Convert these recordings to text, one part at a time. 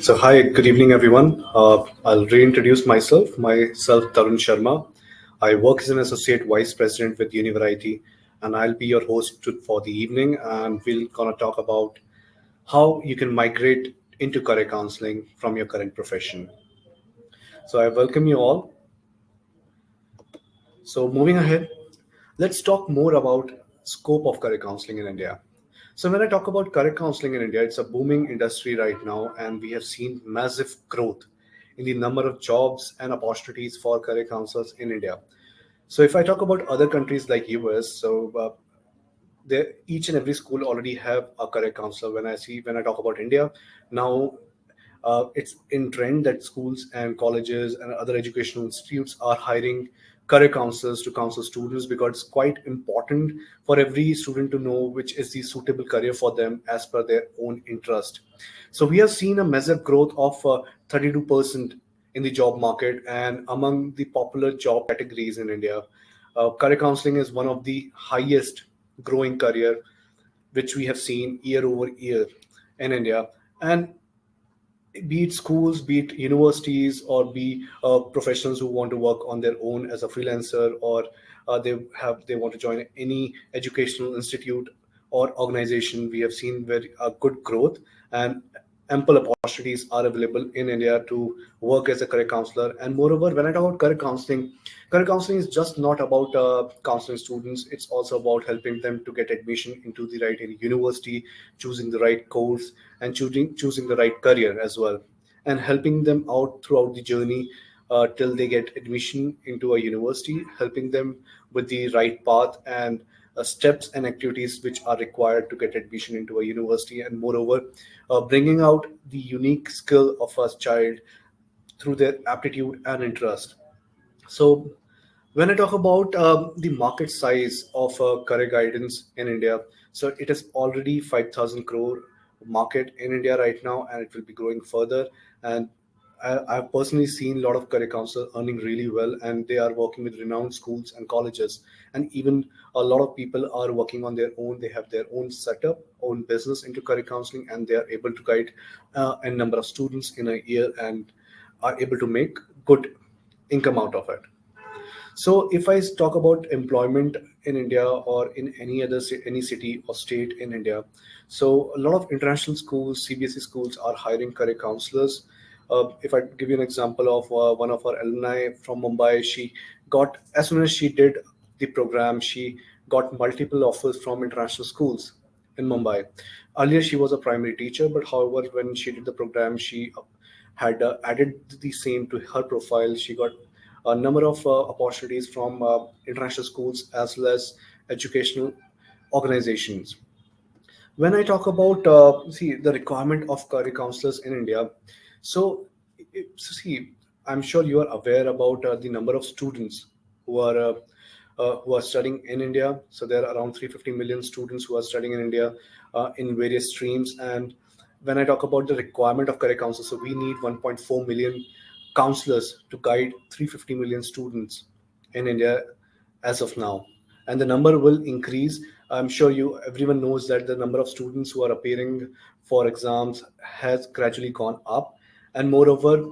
So, hi, good evening, everyone. I'll reintroduce myself, Tarun Sharma. I work as an associate vice president with Univerity, and I'll be your host for the evening. And we're gonna talk about how you can migrate into career counseling from your current profession. So, I welcome you all. So, moving ahead, let's talk more about scope of career counseling in India. So when I talk about career counseling in India, it's a booming industry right now, and we have seen massive growth in the number of jobs and opportunities for career counselors in India. So if I talk about other countries like US, each and every school already have a career counselor. When I talk about India, now it's in trend that schools and colleges and other educational institutes are hiring career counselors to counsel students because it's quite important for every student to know which is the suitable career for them as per their own interest. So we have seen a massive growth of 32% in the job market, and among the popular job categories in India, career counseling is one of the highest growing career which we have seen year over year in India. And be it schools, be it universities, or be professionals who want to work on their own as a freelancer, or they want to join any educational institute or organization. We have seen very good growth, and ample opportunities are available in India to work as a career counselor. And moreover, when I talk about career counseling is just not about counseling students. It's also about helping them to get admission into the right university, choosing the right course, and choosing the right career as well, and helping them out throughout the journey till they get admission into a university, helping them with the right path and steps and activities which are required to get admission into a university, and moreover, bringing out the unique skill of a child through their aptitude and interest. So, when I talk about the market size of career guidance in India, so it is already 5,000 crore market in India right now, and it will be growing further. And I've personally seen a lot of career counselors earning really well, and they are working with renowned schools and colleges. And even a lot of people are working on their own. They have their own setup, own business into career counseling, and they are able to guide a number of students in a year and are able to make good income out of it. So if I talk about employment in India or in any city or state in India, so a lot of international schools, CBSE schools are hiring career counselors. If I give you an example of one of our alumni from Mumbai, she got, as soon as she did the program, she got multiple offers from international schools in Mumbai. Earlier, she was a primary teacher, but however, when she did the program, she had added the same to her profile. She got a number of opportunities from international schools as well as educational organizations. When I talk about the requirement of career counselors in India, so see, I'm sure you are aware about the number of students who are studying in India. So there are around 350 million students who are studying in India in various streams. And when I talk about the requirement of career counselors, so we need 1.4 million counselors to guide 350 million students in India as of now, and the number will increase. I'm sure everyone knows that the number of students who are appearing for exams has gradually gone up, and moreover,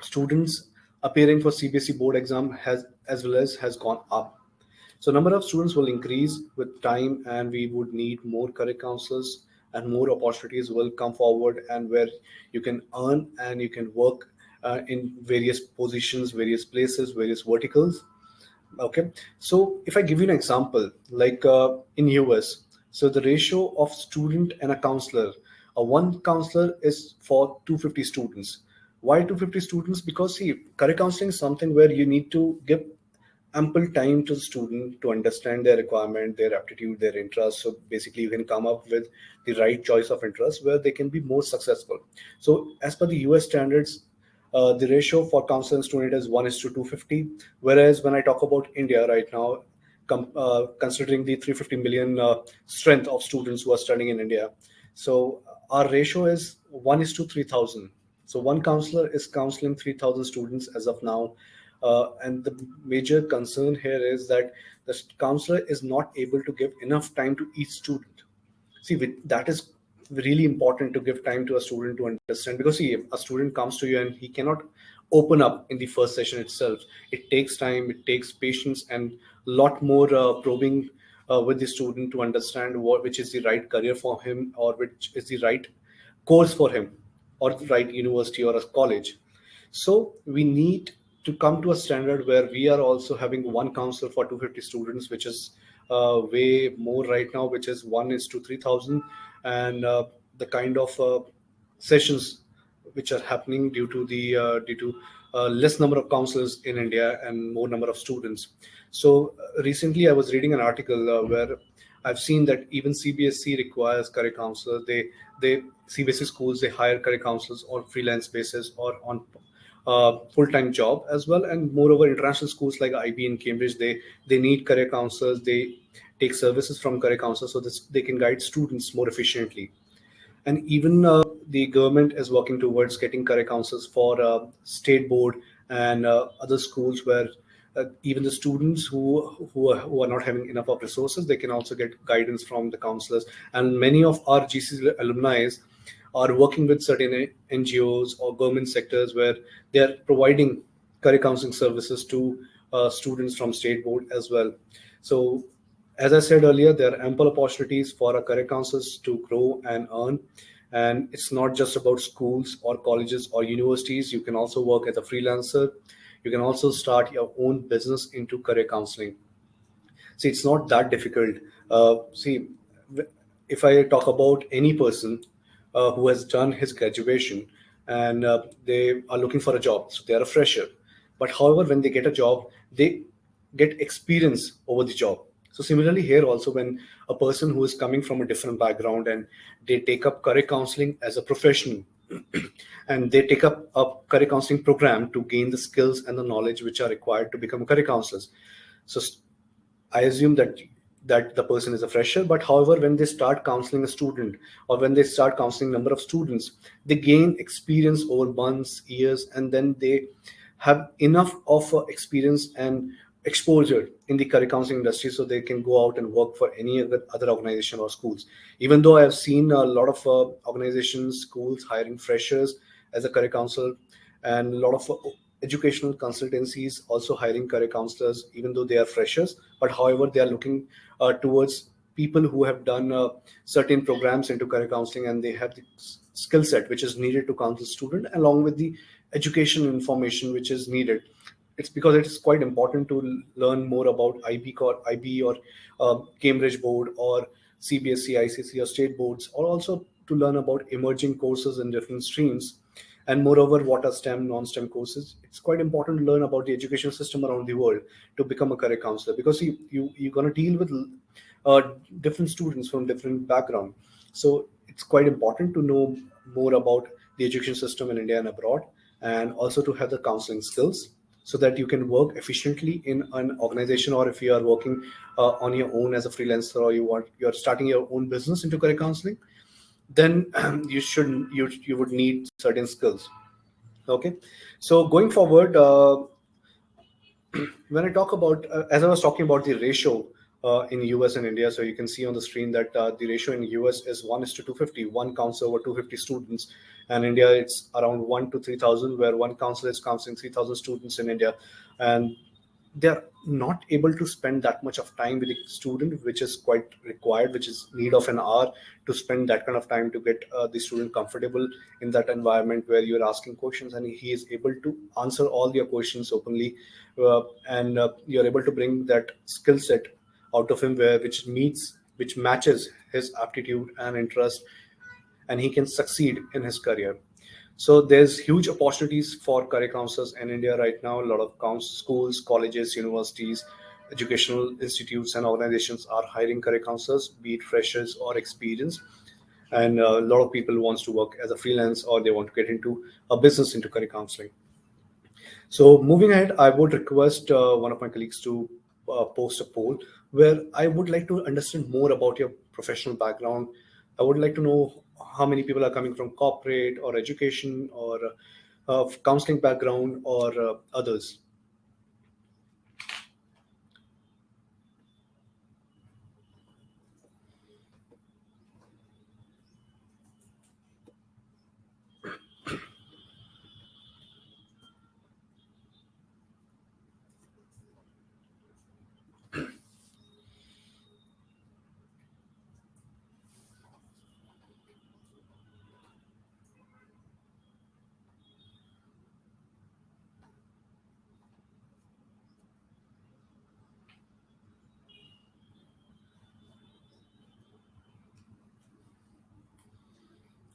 students appearing for CBSE board exam has as well as has gone up. So number of students will increase with time, and we would need more career counselors, and more opportunities will come forward, and where you can earn and you can work in various positions, various places, various verticals. Okay, so if I give you an example, like in US, so the ratio of student and a counselor, one counselor is for 250 students. Why 250 students? Because see, career counseling is something where you need to give ample time to the student to understand their requirement, their aptitude, their interest. So basically, you can come up with the right choice of interest where they can be more successful. So as per the US standards, the ratio for counselor and student is 1 is to 250. Whereas when I talk about India right now, considering the 350 million strength of students who are studying in India, so our ratio is 1 is to 3,000. So one counselor is counseling 3,000 students as of now. And the major concern here is that the counselor is not able to give enough time to each student. See, that is really important to give time to a student to understand, because see, if a student comes to you and he cannot open up in the first session itself, it takes time, it takes patience, and a lot more probing with the student to understand which is the right career for him, or which is the right course for him, or the right university or a college. So we need to come to a standard where we are also having one counselor for 250 students, which is way more right now, which is 1 is to 3,000. And the kind of sessions which are happening due to less number of counselors in India and more number of students. So recently I was reading an article where I've seen that even CBSE requires career counselors. They CBSE schools, they hire career counselors on freelance basis or on full-time job as well. And moreover, international schools like IB in Cambridge, they need career counselors. They take services from career counselors so that they can guide students more efficiently. And even the government is working towards getting career counselors for state board and other schools, where even the students who are not having enough of resources, they can also get guidance from the counselors. And many of our GC alumni are working with certain NGOs or government sectors where they are providing career counseling services to students from state board as well. So as I said earlier, there are ample opportunities for our career counselors to grow and earn. And it's not just about schools or colleges or universities. You can also work as a freelancer. You can also start your own business into career counseling. See, it's not that difficult. See, if I talk about any person who has done his graduation and they are looking for a job, so they are a fresher. But however, when they get a job, they get experience over the job. So similarly here also, when a person who is coming from a different background and they take up career counseling as a profession, and they take up a career counseling program to gain the skills and the knowledge which are required to become career counselors. So I assume that the person is a fresher, but however, when they start counseling a student, or when they start counseling number of students, they gain experience over months, years, and then they have enough of experience and exposure in the career counseling industry, so they can go out and work for any other organization or schools. Even though I've seen a lot of organizations, schools hiring freshers as a career counselor, and a lot of educational consultancies also hiring career counselors, even though they are freshers. But however, they are looking towards people who have done certain programs into career counseling, and they have the skill set which is needed to counsel student, along with the education information which is needed. It's because it's quite important to learn more about IB or Cambridge board or CBSE, ICC or state boards, or also to learn about emerging courses in different streams. And moreover, what are STEM, non-STEM courses. It's quite important to learn about the education system around the world to become a career counselor, because you're going to deal with different students from different background. So it's quite important to know more about the education system in India and abroad, and also to have the counseling skills so that you can work efficiently in an organization. Or if you are working on your own as a freelancer, or you're starting your own business into career counseling, then you would need certain skills. Okay, so going forward, when I talk about, as I was talking about the ratio in US and India, so you can see on the screen that the ratio in US is 1 is to 250, one counselor over 250 students. And India, it's around 1 to 3,000, where one counselor is counseling 3,000 students in India. And they're not able to spend that much of time with the student, which is quite required, which is need of an hour to spend that kind of time to get the student comfortable in that environment where you're asking questions and he is able to answer all your questions openly. And you're able to bring that skill set out of him, which matches his aptitude and interest, and he can succeed in his career. So there's huge opportunities for career counselors in India right now. A lot of schools, colleges, universities, educational institutes and organizations are hiring career counselors, be it freshers or experienced. And a lot of people wants to work as a freelance, or they want to get into a business into career counseling. So moving ahead, I would request one of my colleagues to post a poll where I would like to understand more about your professional background. I would like to know how many people are coming from corporate or education or counseling background or others.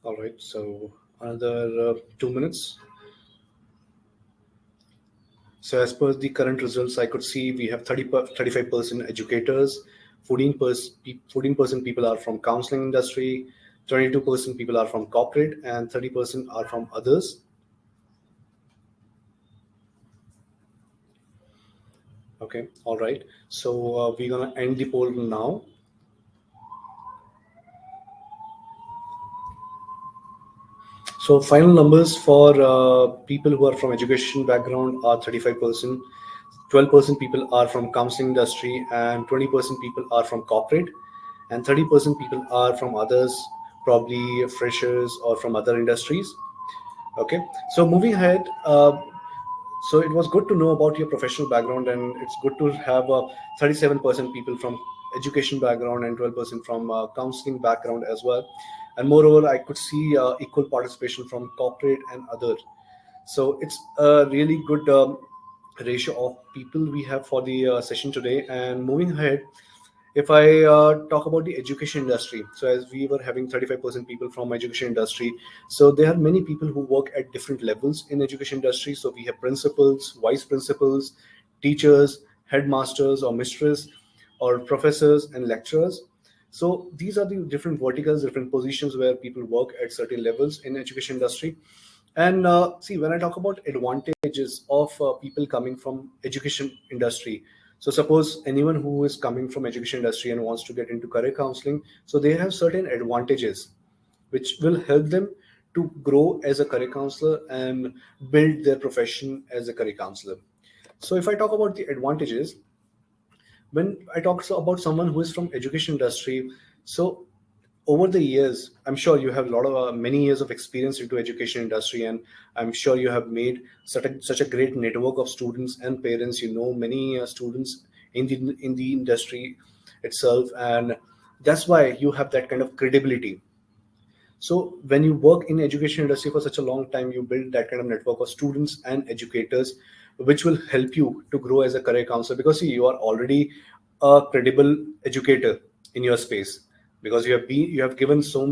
All right, so another 2 minutes. So as per the current results, I could see we have 35% educators, 14% people are from counseling industry, 22% people are from corporate, and 30% are from others. Okay, all right. So we're gonna end the poll now. So final numbers for people who are from education background are 35%, 12% people are from counseling industry, and 20% people are from corporate, and 30% people are from others, probably freshers or from other industries. Okay, so moving ahead, so it was good to know about your professional background, and it's good to have 37% people from education background and 12% from counseling background as well. And moreover, I could see equal participation from corporate and other. So it's a really good ratio of people we have for the session today. And moving ahead, if I talk about the education industry, so as we were having 35% people from education industry, so there are many people who work at different levels in education industry. So we have principals, vice principals, teachers, headmasters or mistress, or professors and lecturers. So these are the different verticals, different positions where people work at certain levels in education industry. And see, when I talk about advantages of people coming from education industry, so suppose anyone who is coming from education industry and wants to get into career counseling, so they have certain advantages which will help them to grow as a career counselor and build their profession as a career counselor. So if I talk about the advantages, when I talk about someone who is from education industry, so over the years, I'm sure you have a lot of many years of experience into education industry, and I'm sure you have made such a great network of students and parents. You know many students in the industry itself, and that's why you have that kind of credibility. So when you work in education industry for such a long time, you build that kind of network of students and educators, which will help you to grow as a career counselor. Because see, you are already a credible educator in your space, because you have given so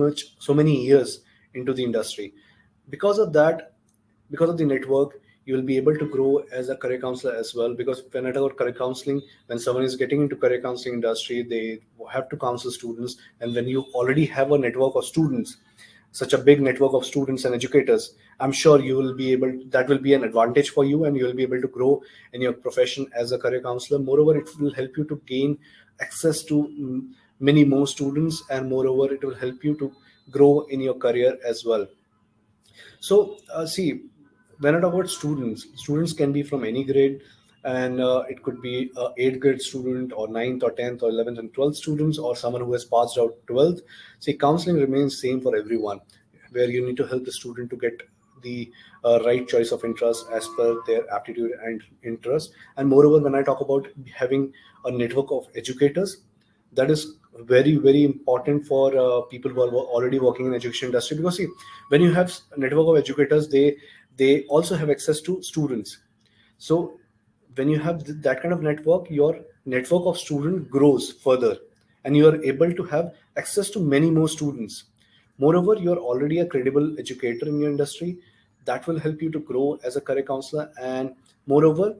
many years into the industry. Because of that, because of the network, you will be able to grow as a career counselor as well. Because when I talk about career counseling, when someone is getting into career counseling industry, they have to counsel students. And when you already have a network of students, such a big network of students and educators, I'm sure you will be able, that will be an advantage for you, and you will be able to grow in your profession as a career counselor. Moreover, it will help you to gain access to many more students, and moreover, it will help you to grow in your career as well. So, see, when I talk about students, students can be from any grade, and it could be a 8th grade student, or 9th or 10th or 11th and 12th students, or someone who has passed out 12th. See, counseling remains same for everyone, where you need to help the student to get the right choice of interest as per their aptitude and interest. And moreover, when I talk about having a network of educators, that is very important for people who are already working in education industry. Because see, when you have a network of educators, they also have access to students. So when you have that kind of network, your network of student grows further, and you are able to have access to many more students. Moreover, you're already a credible educator in your industry. That will help you to grow as a career counselor. And moreover,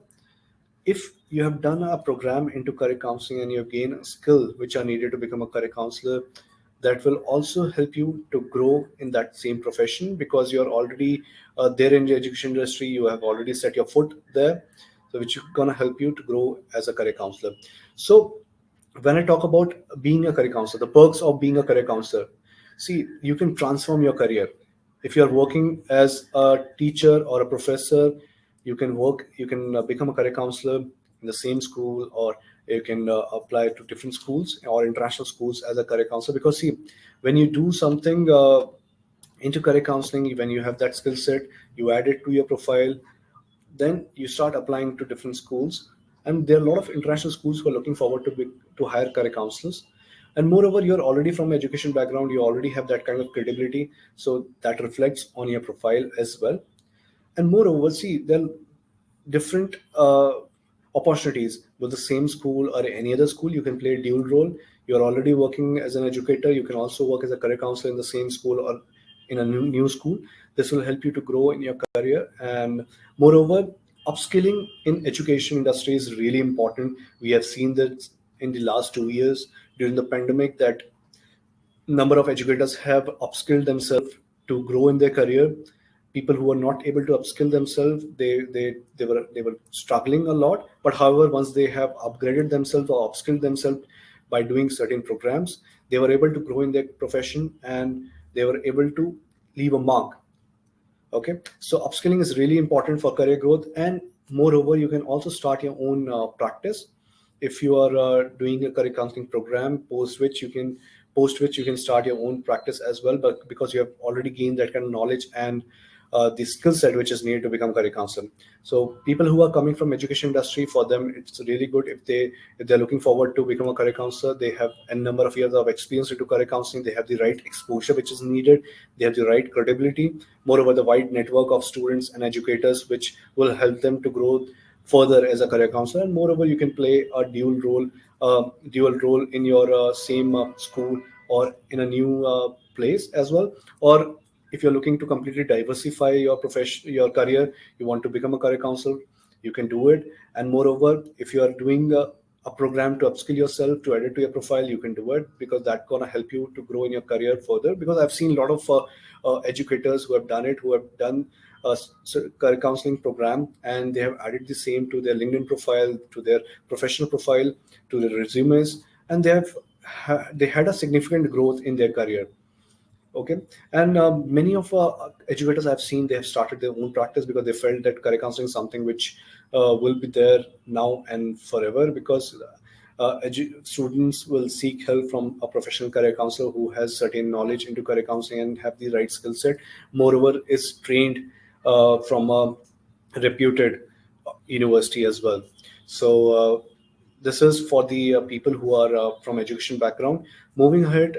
if you have done a program into career counseling and you have gained a skill which are needed to become a career counselor, that will also help you to grow in that same profession, because you're already there in the education industry. You have already set your foot there, so which is going to help you to grow as a career counselor. So when I talk about being a career counselor, the perks of being a career counselor, see, you can transform your career. If you're working as a teacher or a professor, you can become a career counselor in the same school, or you can apply to different schools or international schools as a career counselor. Because see, when you do something into career counseling, when you have that skill set, you add it to your profile, then you start applying to different schools, and there are a lot of international schools who are looking forward to hire career counselors. And moreover, you're already from education background, you already have that kind of credibility, so that reflects on your profile as well. And moreover, see, there are different opportunities with the same school or any other school. You can play a dual role. You're already working as an educator, you can also work as a career counselor in the same school or in a new school. This will help you to grow in your career. And moreover, upskilling in education industry is really important. We have seen that in the last 2 years during the pandemic, that number of educators have upskilled themselves to grow in their career. People who were not able to upskill themselves, they were struggling a lot. But however, once they have upgraded themselves or upskilled themselves by doing certain programs, they were able to grow in their profession, and they were able to leave a mark. Okay, so upskilling is really important for career growth. And moreover, you can also start your own practice if you are doing a career counseling program, post which you can start your own practice as well, but because you have already gained that kind of knowledge and the skill set which is needed to become career counselor. So people who are coming from education industry, for them it's really good if they're looking forward to become a career counselor. They have a number of years of experience into career counseling. They have the right exposure which is needed. They have the right credibility. Moreover, the wide network of students and educators which will help them to grow further as a career counselor. And moreover, you can play a dual role in your same school or in a new place as well. Or if you're looking to completely diversify your profession, your career, you want to become a career counselor, you can do it. And moreover, if you are doing a program to upskill yourself, to add it to your profile, you can do it, because that's going to help you to grow in your career further. Because I've seen a lot of educators who have done it, who have done a career counseling program, and they have added the same to their LinkedIn profile, to their professional profile, to their resumes, and they had a significant growth in their career. Okay, and many of educators I've seen, they have started their own practice because they felt that career counseling is something which will be there now and forever, because students will seek help from a professional career counselor who has certain knowledge into career counseling and have the right skill set. Moreover, is trained from a reputed university as well. So this is for the people who are from education background. Moving ahead,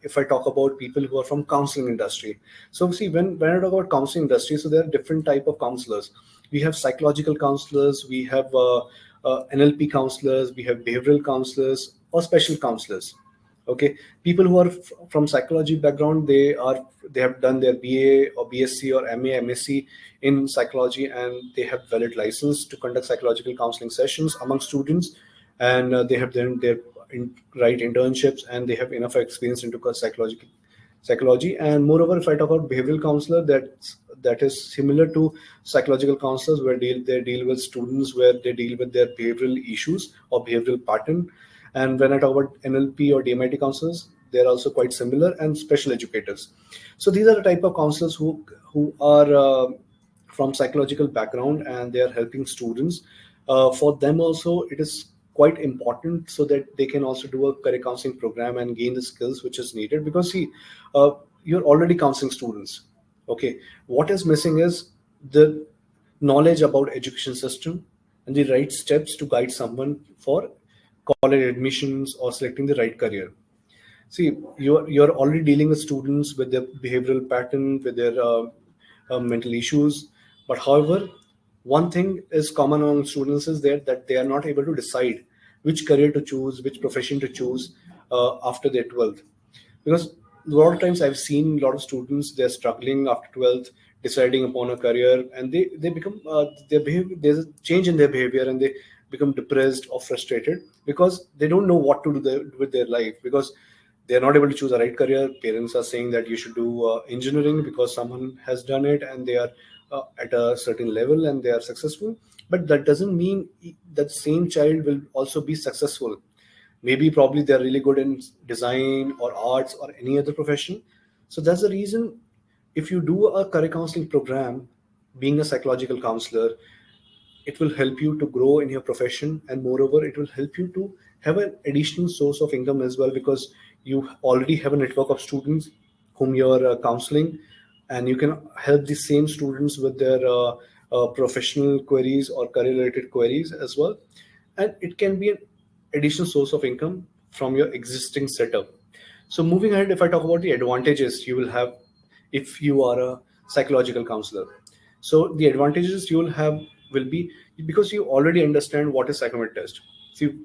if I talk about people who are from counseling industry. So see, when I talk about counseling industry, so there are different type of counselors. We have psychological counselors, we have NLP counselors, we have behavioral counselors, or special counselors. Okay, people who are from psychology background, they have done their BA or BSc or MA, MSc in psychology, and they have valid license to conduct psychological counseling sessions among students, and they have done their right internships, and they have enough experience into psychology. And moreover, if I talk about behavioral counselor, that is similar to psychological counselors, where they deal with students, where they deal with their behavioral issues or behavioral pattern. And when I talk about NLP or DMIT counselors, they're also quite similar, and special educators. So these are the type of counselors who are from psychological background, and they are helping students. For them also, it is quite important, so that they can also do a career counseling program and gain the skills which is needed. Because see, you're already counseling students. Okay, what is missing is the knowledge about education system and the right steps to guide someone for college admissions or selecting the right career. See, you're already dealing with students with their behavioral pattern, with their mental issues. But however, one thing is common among students is that they are not able to decide which career to choose, which profession to choose after their 12th. Because a lot of times I've seen a lot of students, they're struggling after 12th, deciding upon a career, and they become there's a change in their behavior, and they become depressed or frustrated because they don't know what to do with their life, because they're not able to choose a right career. Parents are saying that you should do engineering because someone has done it, and they are at a certain level and they are successful. But that doesn't mean that same child will also be successful. Maybe probably they're really good in design or arts or any other profession. So that's the reason, if you do a career counseling program, being a psychological counselor, it will help you to grow in your profession. And moreover, it will help you to have an additional source of income as well, because you already have a network of students whom you're counseling, and you can help the same students with their professional queries or career related queries as well. And it can be an additional source of income from your existing setup. So moving ahead, if I talk about the advantages you will have if you are a psychological counselor. So the advantages you will have will be, because you already understand what is psychometric test. See,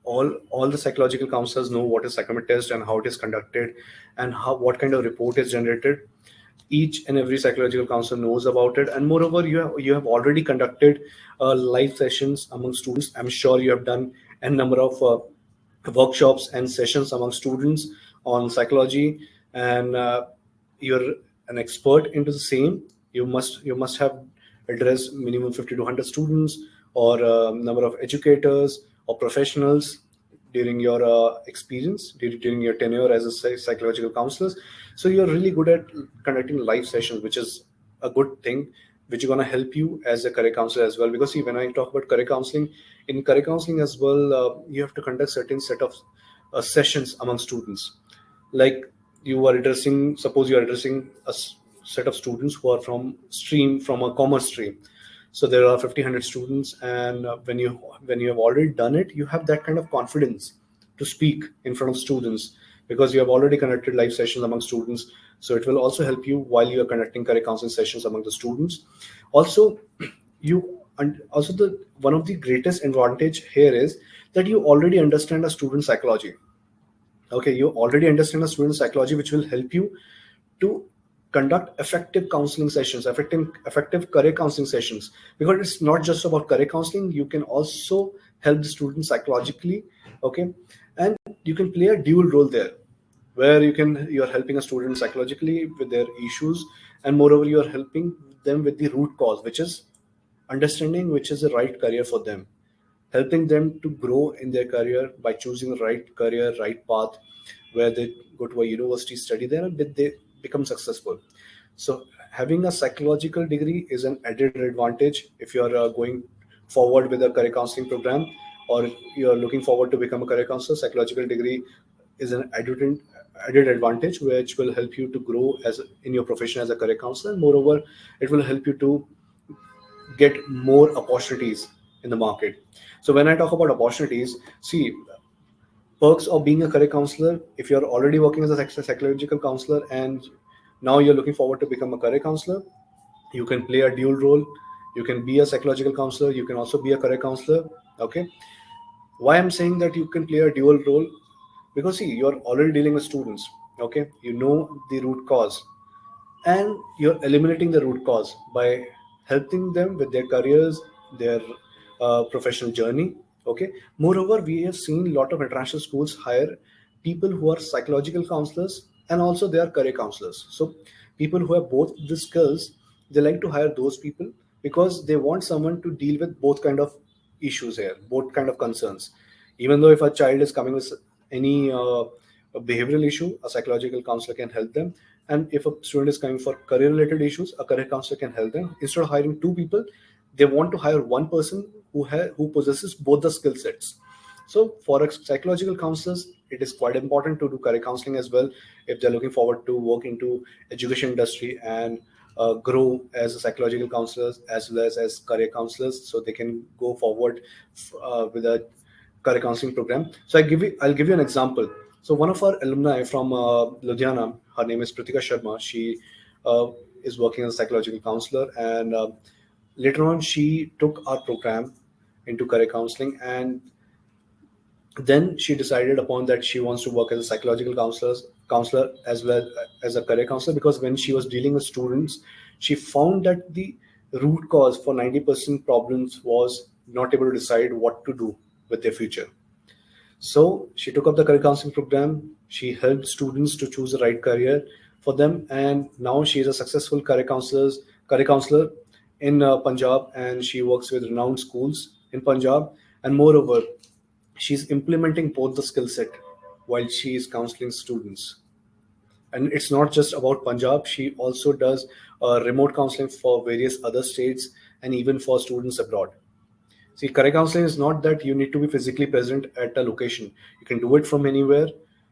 all the psychological counselors know what is psychometric test and how it is conducted, and what kind of report is generated. each and every psychological counselor knows about it. And moreover, you have already conducted live sessions among students. I'm sure you have done a number of workshops and sessions among students on psychology, and you're an expert into the same. You must have addressed minimum 50 to 100 students, or a number of educators or professionals during your experience, during your tenure as a psychological counselor. So you're really good at conducting live sessions, which is a good thing, which is going to help you as a career counselor as well. Because see, when I talk about career counseling, in career counseling as well, you have to conduct certain set of sessions among students. Like, suppose you are addressing set of students who are from a commerce stream. So there are 50 100 students, and when you have already done it, you have that kind of confidence to speak in front of students, because you have already conducted live sessions among students. So it will also help you while you are conducting career counseling sessions among the students. Also, the one of the greatest advantage here is that you already understand a student psychology. Okay, you already understand a student psychology, which will help you to conduct effective counseling sessions, effective career counseling sessions. Because it's not just about career counseling, you can also help the student psychologically. Okay, and you can play a dual role there, where you're helping a student psychologically with their issues, and moreover you're helping them with the root cause, which is understanding which is the right career for them, helping them to grow in their career by choosing the right career, right path, where they go to a university, study there, and they become successful. So having a psychological degree is an added advantage if you're going forward with a career counseling program, or you're looking forward to become a career counselor. Psychological degree is an added advantage, which will help you to grow as in your profession as a career counselor. Moreover, it will help you to get more opportunities in the market. So when I talk about opportunities, see, perks of being a career counselor: if you're already working as a psychological counselor and now you're looking forward to become a career counselor, you can play a dual role. You can be a psychological counselor, you can also be a career counselor. Okay, why I'm saying that you can play a dual role? Because see, you're already dealing with students. Okay, you know the root cause, and you're eliminating the root cause by helping them with their careers, their professional journey. Okay, moreover, we have seen a lot of international schools hire people who are psychological counselors and also they are career counselors. So people who have both the skills, they like to hire those people, because they want someone to deal with both kind of issues here, both kind of concerns. Even though if a child is coming with any a behavioral issue, a psychological counselor can help them. And if a student is coming for career related issues, a career counselor can help them. Instead of hiring two people, they want to hire one person who possesses both the skill sets. So for psychological counselors, it is quite important to do career counseling as well, if they're looking forward to work into education industry and grow as a psychological counselors as well as career counselors, so they can go forward with a career counseling program. So I'll give you an example. So one of our alumni from Ludhiana, her name is Pritika Sharma. She uh, is working as a psychological counselor, and later on she took our program into career counseling, and then she decided upon that she wants to work as a psychological counselor as well as a career counselor, because when she was dealing with students, she found that the root cause for 90% problems was not able to decide what to do with their future. So she took up the career counseling program. She helped students to choose the right career for them, and now she is a successful career counselor in Punjab, and she works with renowned schools in Punjab. And moreover, she's implementing both the skill set while she is counseling students. And it's not just about Punjab; she also does remote counseling for various other states and even for students abroad. See, career counseling is not that you need to be physically present at a location. You can do it from anywhere.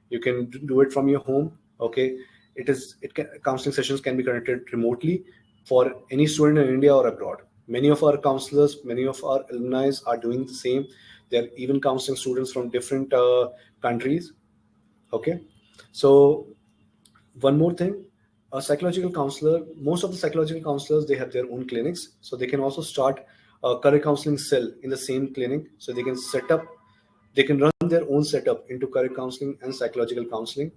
You can do it from your home. Okay, counseling sessions can be conducted remotely for any student in India or abroad. Many of our counselors, many of our alumni are doing the same. They're even counseling students from different countries. Okay, so one more thing, a psychological counselor, most of the psychological counselors, they have their own clinics, so they can also start a career counseling cell in the same clinic. So they can run their own setup into career counseling and psychological counseling.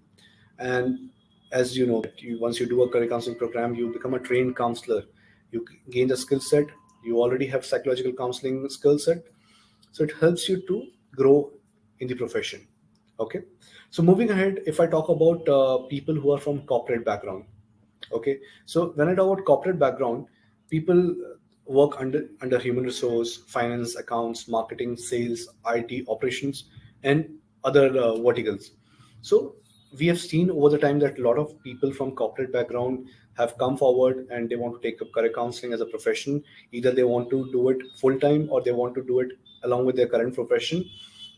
And as you know, once you do a career counseling program, you become a trained counselor. You gain the skill set. You already have psychological counseling skill set, so it helps you to grow in the profession. Okay, so moving ahead, if I talk about people who are from corporate background. Okay, so when I talk about corporate background, people work under human resource, finance, accounts, marketing, sales, IT, operations, and other verticals. So we have seen over the time that a lot of people from corporate background have come forward and they want to take up career counseling as a profession. Either they want to do it full time or they want to do it along with their current profession.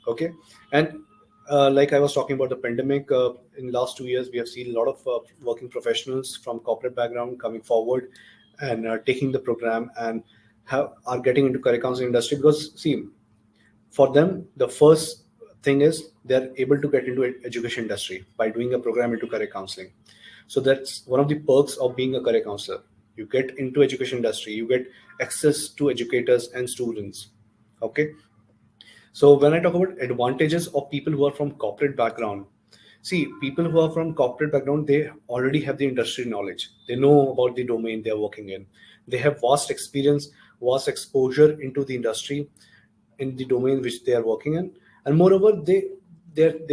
Okay, and like I was talking about the pandemic, in last 2 years, we have seen a lot of working professionals from corporate background coming forward and taking the program and are getting into career counseling industry, because see, for them, the first thing is they're able to get into education industry by doing a program into career counseling. So that's one of the perks of being a career counselor. You get into education industry, you get access to educators and students. Okay, so when I talk about advantages of people who are from corporate background, see, people who are from corporate background, they already have the industry knowledge. They know about the domain they're working in. They have vast experience, vast exposure into the industry in the domain which they are working in. And moreover, they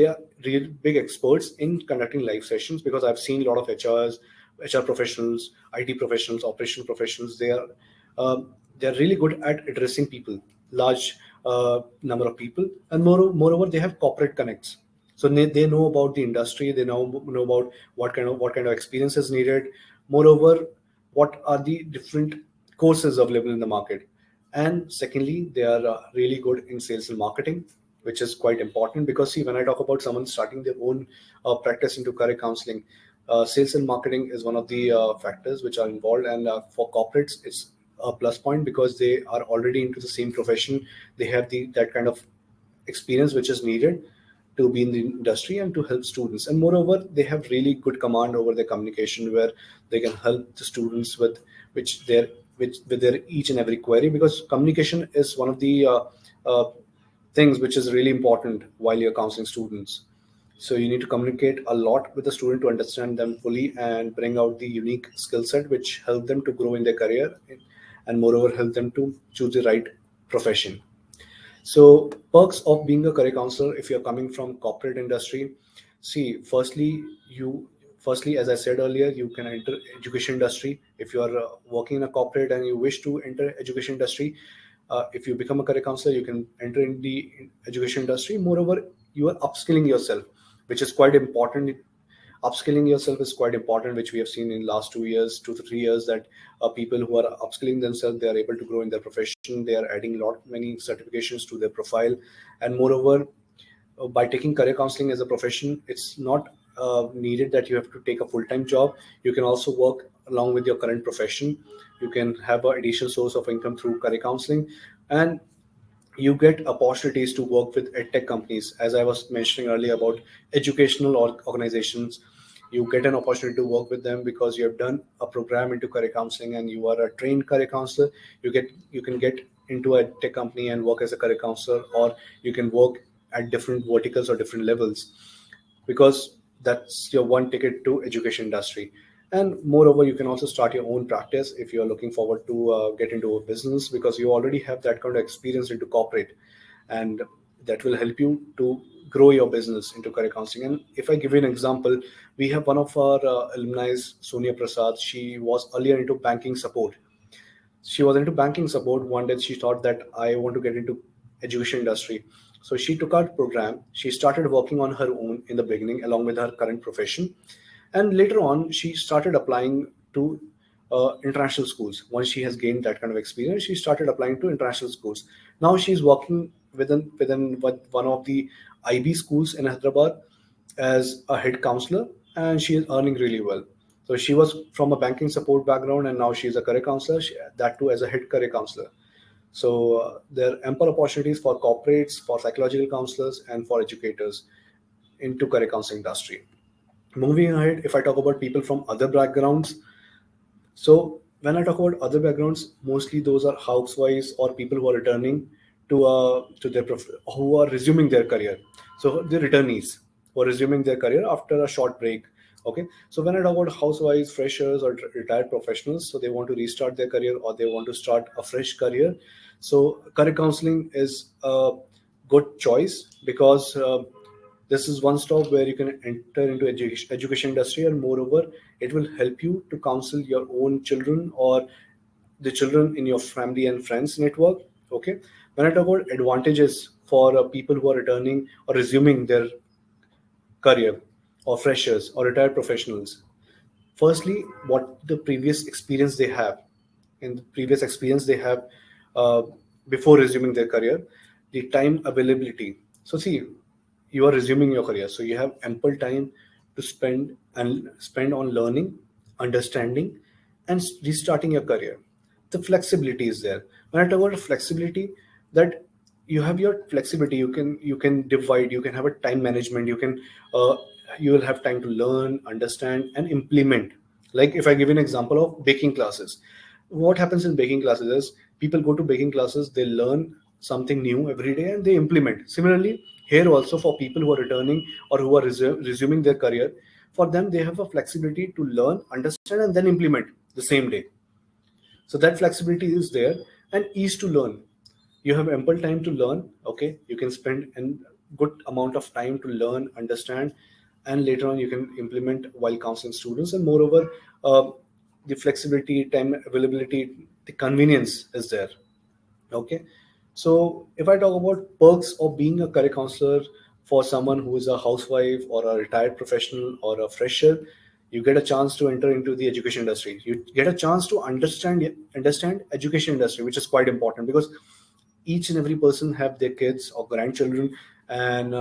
are real big experts in conducting live sessions, because I've seen a lot of HR professionals, IT professionals, operational professionals. They're really good at addressing people, large number of people, and moreover, they have corporate connects. So they know about the industry. They know about what kind of experience is needed. Moreover, what are the different courses available in the market. And secondly, they are really good in sales and marketing, which is quite important, because see, when I talk about someone starting their own practice into career counseling, sales and marketing is one of the factors which are involved. And for corporates, it's a plus point, because they are already into the same profession. They have that kind of experience which is needed to be in the industry and to help students. And moreover, they have really good command over their communication, where they can help the students with their each and every query, because communication is one of the uh, things which is really important while you're counseling students. So you need to communicate a lot with the student to understand them fully and bring out the unique skill set which help them to grow in their career, and moreover help them to choose the right profession. So perks of being a career counselor if you're coming from corporate industry. See, firstly, as I said earlier, you can enter education industry. If you are working in a corporate and you wish to enter education industry, if you become a career counselor, you can enter in the education industry. Moreover, you are upskilling yourself, which is quite important. Upskilling yourself is quite important, which we have seen in last 2 years, 2 to 3 years, that people who are upskilling themselves, they are able to grow in their profession. They are adding many certifications to their profile. And moreover, by taking career counseling as a profession, it's not needed that you have to take a full-time job. You can also work along with your current profession. You can have an additional source of income through career counseling. And you get opportunities to work with edtech companies, as I was mentioning earlier about educational organizations. You get an opportunity to work with them because you have done a program into career counseling and you are a trained career counselor. You can get into a tech company and work as a career counselor, or you can work at different verticals or different levels, because that's your one ticket to education industry. And moreover, you can also start your own practice if you're looking forward to get into a business, because you already have that kind of experience into corporate, and that will help you to grow your business into career counseling. And if I give you an example, we have one of our alumni, Sonia Prasad. She was earlier into banking support. One day she thought that I want to get into education industry. So she took our program. She started working on her own in the beginning along with her current profession, and later on she started applying to international schools. Once she has gained that kind of experience, she started applying to international schools. Now she's working within one of the IB schools in Hyderabad as a head counselor, and she is earning really well. So she was from a banking support background, and now she's a career counselor, that too as a head career counselor. So there are ample opportunities for corporates, for psychological counselors, and for educators into career counseling industry. Moving ahead, if I talk about people from other backgrounds, so when I talk about other backgrounds, mostly those are housewives or people who are returning to their who are resuming their career. So the returnees who are resuming their career after a short break, Okay, so when I talk about housewives, freshers, or retired professionals, so they want to restart their career or they want to start a fresh career. So career counseling is a good choice because this is one stop where you can enter into education industry, and moreover, it will help you to counsel your own children or the children in your family and friends network. Okay, when I talk about advantages for people who are returning or resuming their career, or freshers or retired professionals, firstly, what the previous experience they have, in the previous experience they have uh, before resuming their career, the time availability. So see, you are resuming your career, so you have ample time to spend on learning, understanding, and restarting your career. The flexibility is there. When I talk about flexibility, that you have your flexibility, you can divide, you can have a time management, uh, you will have time to learn, understand, and implement. Like if I give you an example of baking classes, what happens in baking classes is people go to baking classes, they learn something new every day and they implement. Similarly, here also for people who are returning or who are resuming their career, for them they have a flexibility to learn, understand, and then implement the same day. So that flexibility is there, and ease to learn. You have ample time to learn. Okay, you can spend a good amount of time to learn, understand, and later on you can implement while counseling students. And moreover, the flexibility, time availability, the convenience is there. Okay, so if I talk about perks of being a career counselor for someone who is a housewife or a retired professional or a fresher, you get a chance to enter into the education industry. You get a chance to understand education industry, which is quite important because each and every person have their kids or grandchildren, and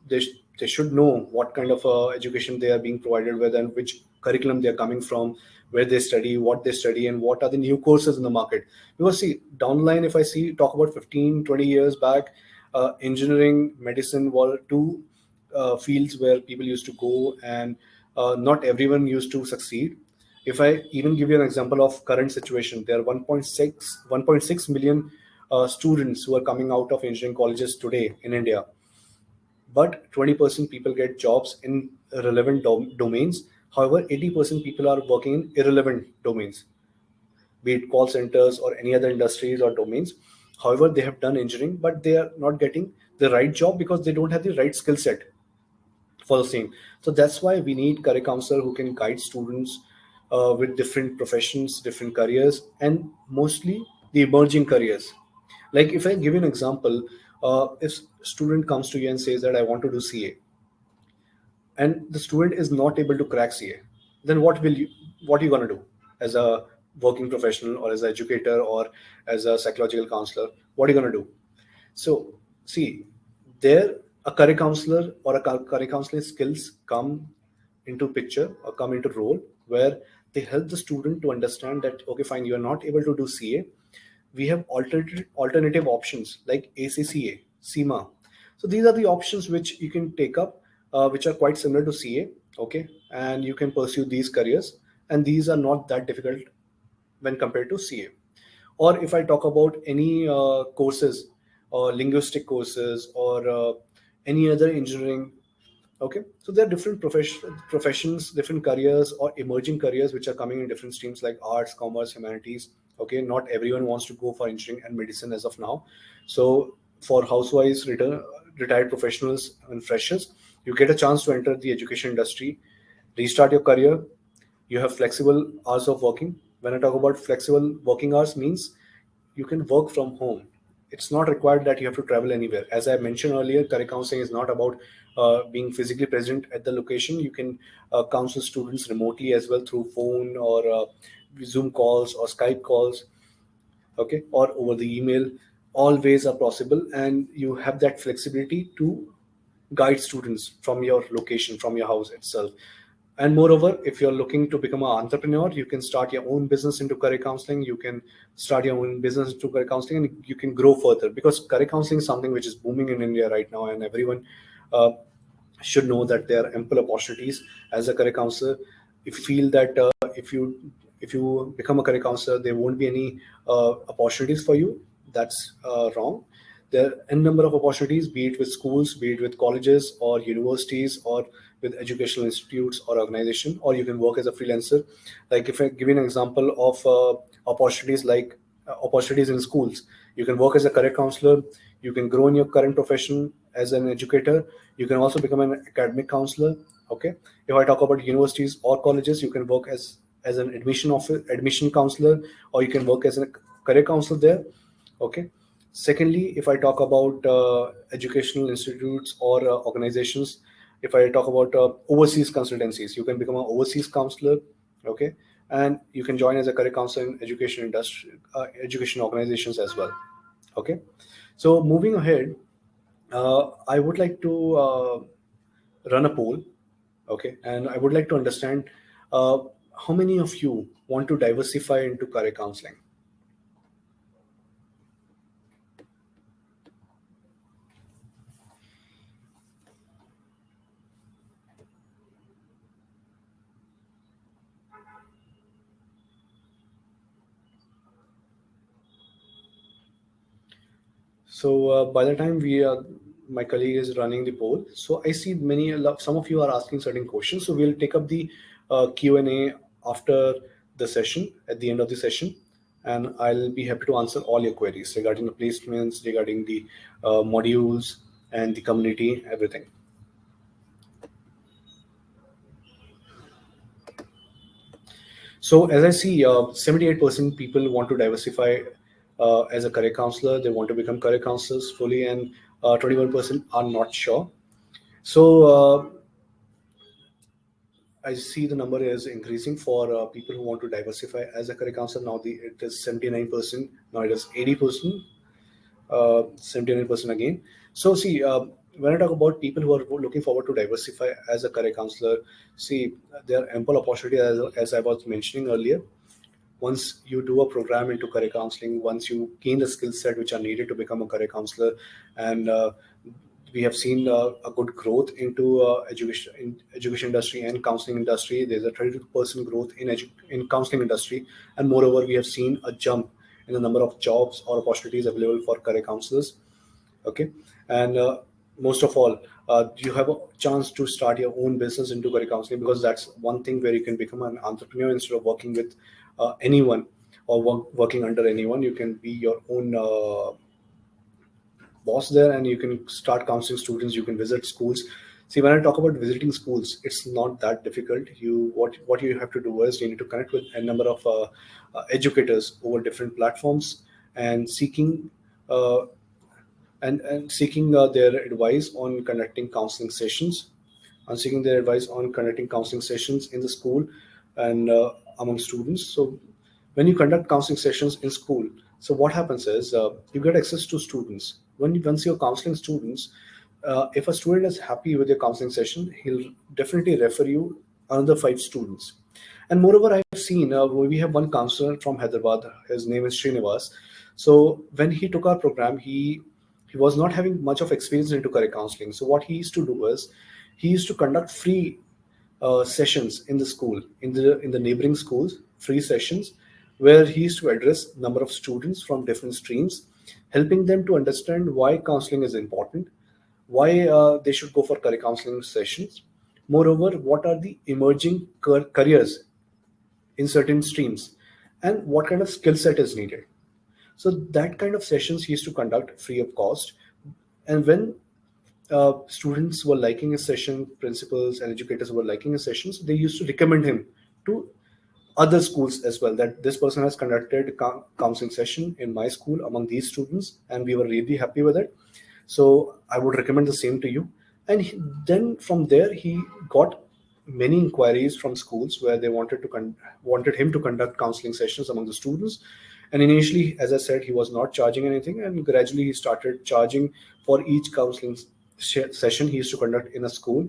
they should know what kind of education they are being provided with and which curriculum they are coming from, where they study, what they study, and what are the new courses in the market. Because see, down the line, if I see talk about 15-20 years back, engineering, medicine were two fields where people used to go, and not everyone used to succeed. If I even give you an example of current situation, there are 1.6 million students who are coming out of engineering colleges today in India, but 20% people get jobs in relevant domains. However, 80% people are working in irrelevant domains, be it call centers or any other industries or domains. However, they have done engineering, but they are not getting the right job because they don't have the right skill set for the same. So that's why we need career counselor who can guide students with different professions, different careers, and mostly the emerging careers. Like if I give you an example, if student comes to you and says that I want to do CA, and the student is not able to crack CA, then what are you going to do as a working professional or as an educator or as a psychological counselor? What are you going to do? So, see, there a career counselor or a career counseling skills come into picture or come into role where they help the student to understand that okay, fine, you are not able to do CA. We have alternative options like ACCA, CIMA. So these are the options which you can take up, which are quite similar to CA. Okay, and you can pursue these careers, and these are not that difficult when compared to CA. Or if I talk about any courses or linguistic courses or any other engineering. Okay, so there are different professions, different careers or emerging careers which are coming in different streams like arts, commerce, humanities. Okay, not everyone wants to go for engineering and medicine as of now. So for housewives, retired professionals, and freshers, you get a chance to enter the education industry, restart your career. You have flexible hours of working. When I talk about flexible working hours, means you can work from home. It's not required that you have to travel anywhere. As I mentioned earlier, career counseling is not about being physically present at the location. You can counsel students remotely as well through phone or Zoom calls or Skype calls, okay, or over the email. All ways are possible, and you have that flexibility to guide students from your location, from your house itself. And moreover, if you're looking to become an entrepreneur, you can start your own business into career counseling. You can start your own business into career counseling, and you can grow further because career counseling is something which is booming in India right now, and everyone uh, should know that there are ample opportunities as a career counselor. If you feel that if you become a career counselor, there won't be any opportunities for you, that's wrong. There are a number of opportunities, be it with schools, be it with colleges or universities or with educational institutes or organization, or you can work as a freelancer. Like if I give you an example of opportunities, like opportunities in schools, you can work as a career counselor, you can grow in your current profession as an educator, you can also become an academic counselor. Okay, if I talk about universities or colleges, you can work as an admission counselor, or you can work as a career counselor there. Okay. Secondly, if I talk about educational institutes or organizations, if I talk about overseas consultancies, you can become an overseas counselor. Okay, and you can join as a career counselor in education industry, education organizations as well. Okay, so moving ahead, I would like to run a poll. Okay, and I would like to understand uh, how many of you want to diversify into career counseling. So by the time my colleague is running the poll. So I see some of you are asking certain questions. So we'll take up the Q&A after the session, at the end of the session, and I'll be happy to answer all your queries regarding the placements, regarding the modules and the community, everything. So as I see, 78% people want to diversify as a career counselor. They want to become career counselors fully, and 21% are not sure. So I see the number is increasing for people who want to diversify as a career counselor. Now it is 79%. Now it is 80%. 79% again. So see, when I talk about people who are looking forward to diversify as a career counselor, see, there are ample opportunity as I was mentioning earlier. Once you do a program into career counseling, once you gain the skill set which are needed to become a career counselor, and we have seen a good growth into education industry and counseling industry. There's a 32% growth in counseling industry, and moreover, we have seen a jump in the number of jobs or opportunities available for career counselors. Okay, and most of all, you have a chance to start your own business into career counseling, because that's one thing where you can become an entrepreneur instead of working with anyone or working under anyone. You can be your own boss there, and you can start counseling students. You can visit schools. See, when I talk about visiting schools, it's not that difficult. What you have to do is you need to connect with a number of educators over different platforms, and uh, seeking their advice on conducting counseling sessions, and seeking their advice on conducting counseling sessions in the school and among students. So when you conduct counseling sessions in school, so what happens is you get access to students. Once you're counseling students, if a student is happy with your counseling session, he'll definitely refer you another 5 students. And moreover, I've seen we have one counselor from Hyderabad. His name is Srinivas. So when he took our program, he was not having much of experience into career counseling. So what he used to do was he used to conduct free sessions in the school, in the neighboring schools, free sessions, where he used to address number of students from different streams, helping them to understand why counseling is important, why they should go for career counseling sessions. Moreover, what are the emerging careers in certain streams, and what kind of skill set is needed. So that kind of sessions he used to conduct free of cost. And when students were liking his session, principals and educators were liking his sessions, they used to recommend him to other schools as well, that this person has conducted counseling session in my school among these students, and we were really happy with it. So I would recommend the same to you. And then from there, he got many inquiries from schools where they wanted him to conduct counseling sessions among the students. And initially, as I said, he was not charging anything, and gradually he started charging for each counseling session he used to conduct in a school.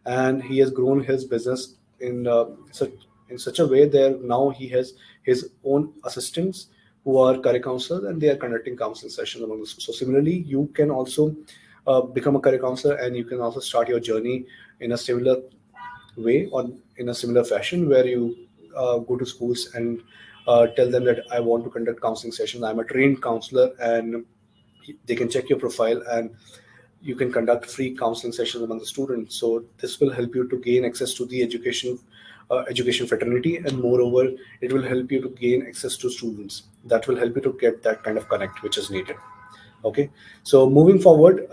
And he has grown his business in such a way that now he has his own assistants who are career counselors, and they are conducting counseling sessions among the schools. So similarly, you can also become a career counselor, and you can also start your journey in a similar way or in a similar fashion, where you go to schools and tell them that I want to conduct counseling sessions. I'm a trained counselor, and they can check your profile, and You can conduct free counseling sessions among the students. So this will help you to gain access to the education fraternity, and moreover, it will help you to gain access to students. That will help you to get that kind of connect which is needed. Okay, so moving forward,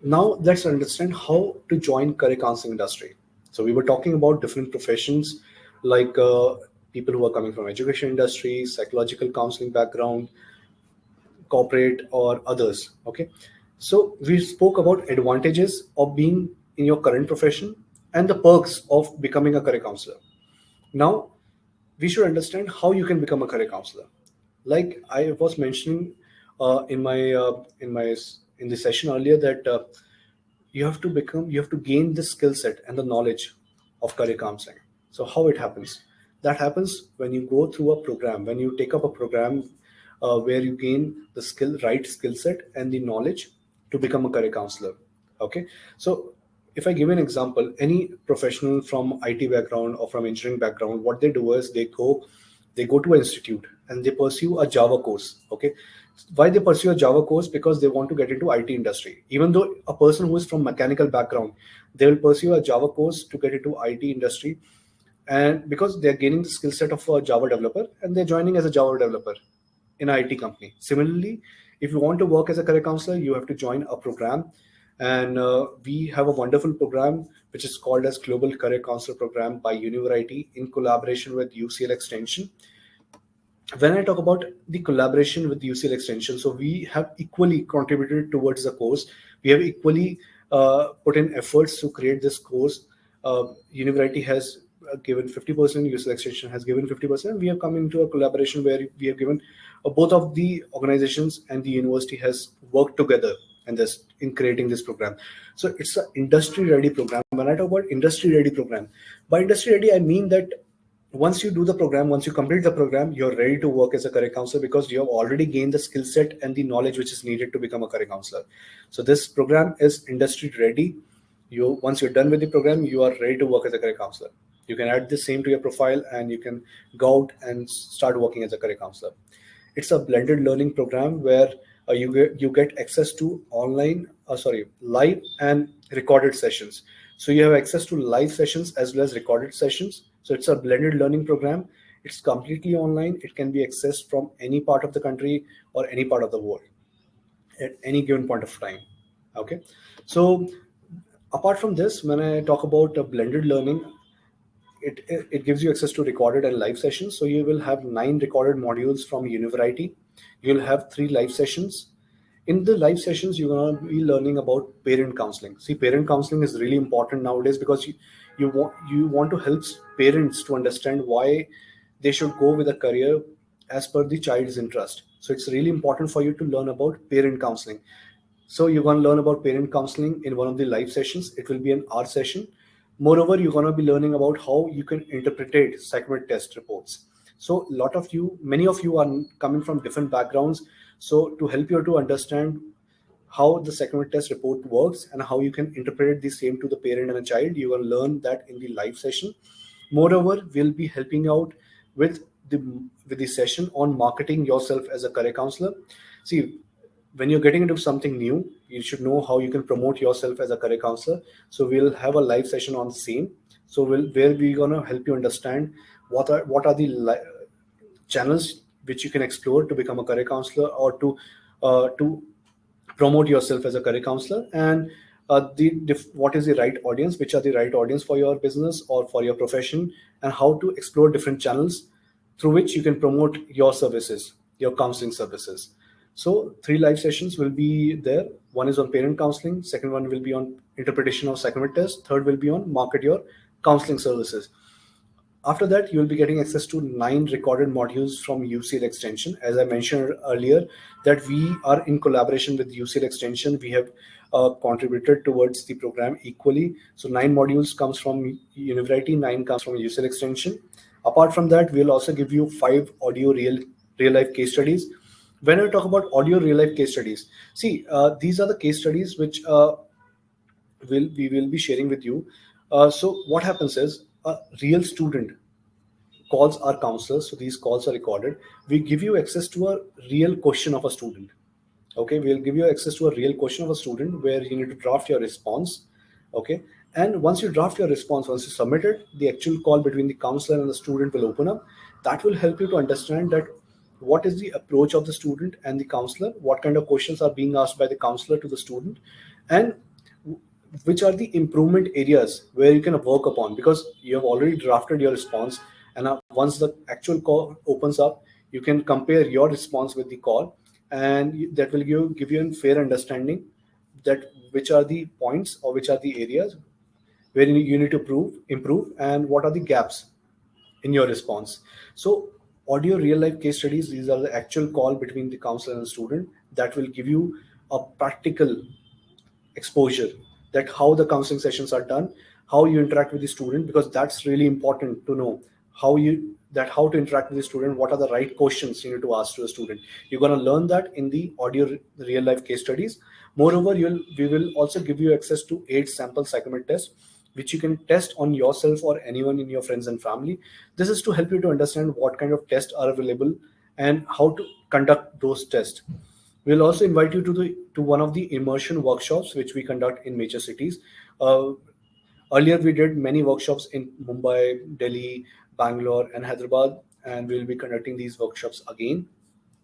now let's understand how to join career counseling industry. So we were talking about different professions, like people who are coming from education industry, psychological counseling background, corporate, or others. Okay, so we spoke about advantages of being in your current profession and the perks of becoming a career counselor. Now we should understand how you can become a career counselor. Like I was mentioning in the session earlier, that you have to gain the skill set and the knowledge of career counseling. So how it happens? That happens when you go through a program, when you take up a program where you gain the right skill set and the knowledge to become a career counselor. Okay, so if I give an example, any professional from IT background or from engineering background, what they do is they go to an institute and they pursue a Java course. Okay, why they pursue a Java course? Because they want to get into IT industry. Even though a person who is from mechanical background, they will pursue a Java course to get into IT industry, and because they're gaining the skill set of a Java developer, and they're joining as a Java developer in an IT company. Similarly, if you want to work as a career counselor, you have to join a program, and we have a wonderful program which is called as Global Career Counselor Program by Univerity in collaboration with UCL Extension. When I talk about the collaboration with UCL Extension, so we have equally contributed towards the course. We have equally put in efforts to create this course. Univerity has given 50%, UCL Extension has given 50%. We have come into a collaboration where we have given both of the organizations and the university has worked together in creating this program. So it's an industry-ready program. When I talk about industry-ready program, by industry-ready, I mean that once you do the program, once you complete the program, you're ready to work as a career counselor because you have already gained the skill set and the knowledge which is needed to become a career counselor. So this program is industry ready. Once you're done with the program, you are ready to work as a career counselor. You can add the same to your profile and you can go out and start working as a career counselor. It's a blended learning program where you get access to live and recorded sessions. So you have access to live sessions as well as recorded sessions. So it's a blended learning program. It's completely online. It can be accessed from any part of the country or any part of the world at any given point of time. Okay. So apart from this, when I talk about blended learning, it gives you access to recorded and live sessions. So you will have 9 recorded modules from Univerity. You'll have 3 live sessions. In the live sessions, you're going to be learning about parent counseling. See, parent counseling is really important nowadays because you want to help parents to understand why they should go with a career as per the child's interest. So it's really important for you to learn about parent counseling. So you're going to learn about parent counseling in one of the live sessions. It will be an hour session. Moreover, you're going to be learning about how you can interpret psychometric test reports. So many of you are coming from different backgrounds. So to help you to understand how the psychometric test report works and how you can interpret the same to the parent and a child, you will learn that in the live session. Moreover, we'll be helping out with the session on marketing yourself as a career counselor. See, when you're getting into something new, you should know how you can promote yourself as a career counselor. So we'll have a live session on the same. So where we're gonna help you understand what are the channels which you can explore to become a career counselor or to promote yourself as a career counselor, and what is the right audience, which are the right audience for your business or for your profession, and how to explore different channels through which you can promote your services, your counseling services. So 3 live sessions will be there. One is on parent counseling, second one will be on interpretation of psychometric test, third will be on market your counseling services. After that, you will be getting access to 9 recorded modules from UCL Extension. As I mentioned earlier, that we are in collaboration with UCL Extension. We have contributed towards the program equally. So 9 modules comes from Univerity, 9 comes from UCL Extension. Apart from that, we'll also give you 5 audio real life case studies. When I talk about audio real life case studies, see, these are the case studies which we will be sharing with you. So what happens is, a real student calls our counselors. So these calls are recorded. We give you access to a real question of a student. Okay, we'll give you access to a real question of a student where you need to draft your response. Okay, and once you draft your response, once you submit it, the actual call between the counselor and the student will open up. That will help you to understand that what is the approach of the student and the counselor, what kind of questions are being asked by the counselor to the student, and which are the improvement areas where you can work upon, because you have already drafted your response. And once the actual call opens up, you can compare your response with the call, and that will give you a fair understanding that which are the points or which are the areas where you need to improve, and what are the gaps in your response. So audio real life case studies, these are the actual call between the counselor and the student, that will give you a practical exposure, that how the counseling sessions are done, how you interact with the student, because that's really important to know how to interact with the student, what are the right questions you need to ask to the student. You're going to learn that in the audio real life case studies. Moreover, we will also give you access to 8 sample psychometric tests, which you can test on yourself or anyone in your friends and family. This is to help you to understand what kind of tests are available and how to conduct those tests. We'll also invite you to one of the immersion workshops which we conduct in major cities. Uh, Earlier, we did many workshops in Mumbai, Delhi, Bangalore, and Hyderabad, and we'll be conducting these workshops again.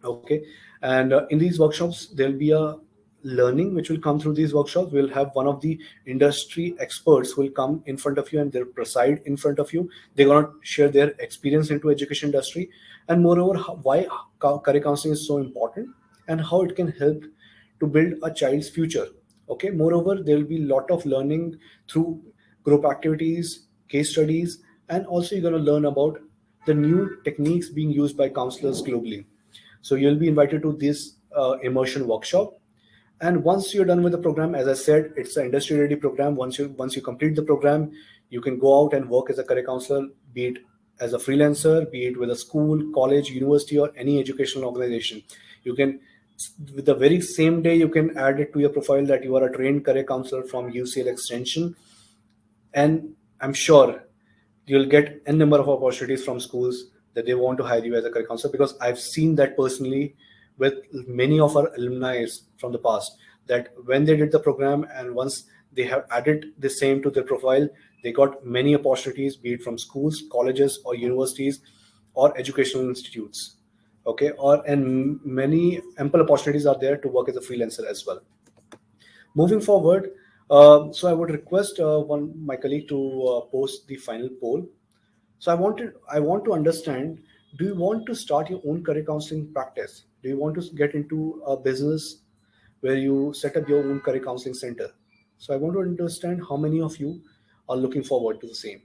Okay, and in these workshops, there'll be a learning which will come through these workshops. We'll have one of the industry experts who will come in front of you and they'll preside in front of you. They're going to share their experience into education industry, and moreover, why career counseling is so important and how it can help to build a child's future. Okay, moreover, there will be a lot of learning through group activities, case studies, and also you're going to learn about the new techniques being used by counselors globally. So you'll be invited to this immersion workshop. And once you're done with the program, as I said, it's an industry ready program. Once you complete the program, you can go out and work as a career counselor, be it as a freelancer, be it with a school, college, university, or any educational organization. You can, with the very same day, you can add it to your profile that you are a trained career counselor from UCL Extension, and I'm sure you'll get a number of opportunities from schools that they want to hire you as a career counselor, because I've seen that personally with many of our alumni from the past, that when they did the program and once they have added the same to their profile, they got many opportunities, be it from schools, colleges, or universities, or educational institutes. Okay, and many ample opportunities are there to work as a freelancer as well. Moving forward, so I would request my colleague to post the final poll. So I want to understand, do you want to start your own career counseling practice? Do you want to get into a business where you set up your own career counseling center? So I want to understand how many of you are looking forward to the same.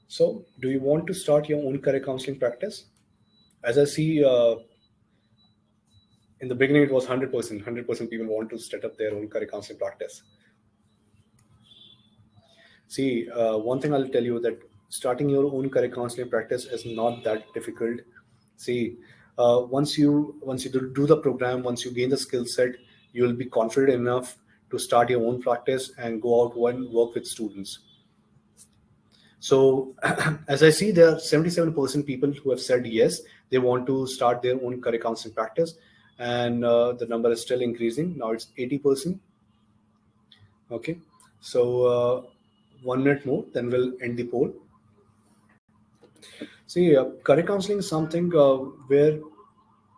So do you want to start your own career counseling practice? As I see, in the beginning it was 100%. 100% people want to set up their own career counseling practice. See, one thing I'll tell you, that starting your own career counseling practice is not that difficult. See, once you do the program, once you gain the skill set, you will be confident enough to start your own practice and go out and work with students. So, as I see, there are 77% people who have said yes, they want to start their own career counseling practice, and the number is still increasing. Now it's 80%. Okay, so 1 minute more, then we'll end the poll. See, career counseling is something where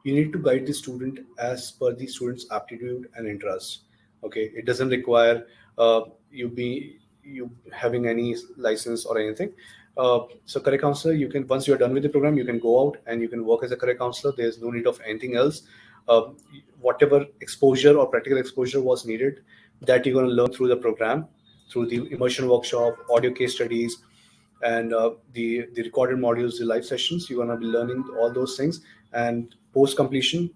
you need to guide the student as per the student's aptitude and interest. Okay, it doesn't require you having any license or anything. So career counselor, you can, once you're done with the program, you can go out and you can work as a career counselor. There's no need of anything else. Whatever exposure or practical exposure was needed, that you're going to learn through the program, through the immersion workshop, audio case studies, and the recorded modules, the live sessions. You're going to be learning all those things, and post completion,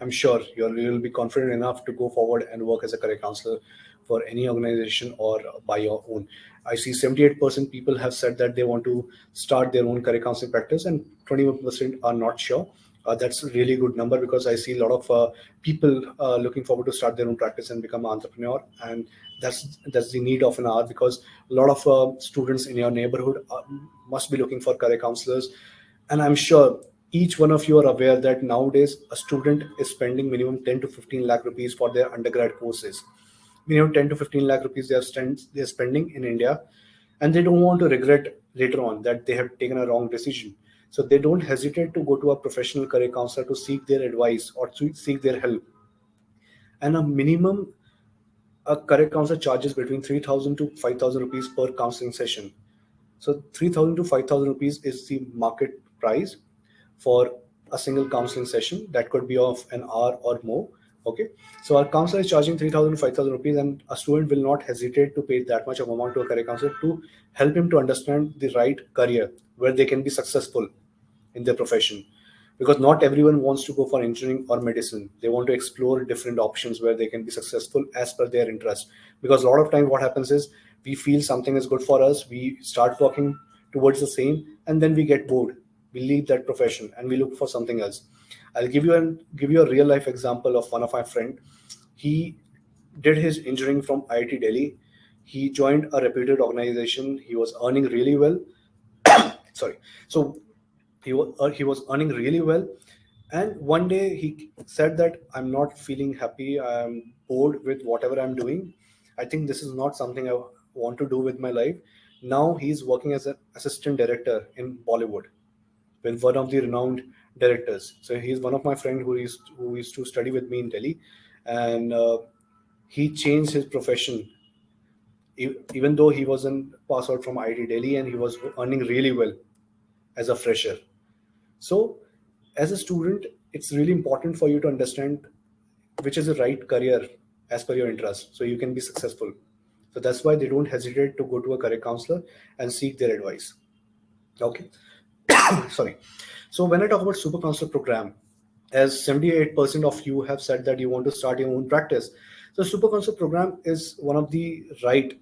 I'm sure you'll be confident enough to go forward and work as a career counselor for any organization or by your own. I see 78% people have said that they want to start their own career counseling practice, and 21% are not sure. That's a really good number, because I see a lot of people looking forward to start their own practice and become an entrepreneur, and that's the need of an hour, because a lot of students in your neighborhood must be looking for career counselors. And I'm sure each one of you are aware that nowadays a student is spending minimum 10 to 15 lakh rupees for their undergrad courses. Minimum 10 to 15 lakh rupees they're spending in India, and they don't want to regret later on that they have taken a wrong decision. So they don't hesitate to go to a professional career counselor to seek their advice or to seek their help. And a minimum, a career counselor charges between 3,000 to 5,000 rupees per counseling session. So 3,000 to 5,000 rupees is the market price for a single counseling session that could be of an hour or more. Okay, so our counselor is charging 3,000 to 5,000 rupees, and a student will not hesitate to pay that much of amount to a career counselor to help him to understand the right career where they can be successful in their profession. Because not everyone wants to go for engineering or medicine. They want to explore different options where they can be successful as per their interest. Because a lot of time what happens is we feel something is good for us, we start working towards the same, and then we get bored. We leave that profession and we look for something else. I'll give you a real life example of one of my friend. He did his engineering from IIT Delhi. He joined a reputed organization. He was earning really well. Sorry. So he was earning really well, and one day he said that I'm not feeling happy. I'm bored with whatever I'm doing. I think this is not something I want to do with my life. Now he's working as an assistant director in Bollywood with one of the renowned directors. So he's one of my friend who used to study with me in Delhi, and he changed his profession. Even though he wasn't passed out from IIT Delhi and he was earning really well as a fresher. So, as a student, it's really important for you to understand which is the right career as per your interest, so you can be successful. So that's why they don't hesitate to go to a career counselor and seek their advice. Okay, sorry. So when I talk about super counselor program, as 78% of you have said that you want to start your own practice, so super counselor program is one of the right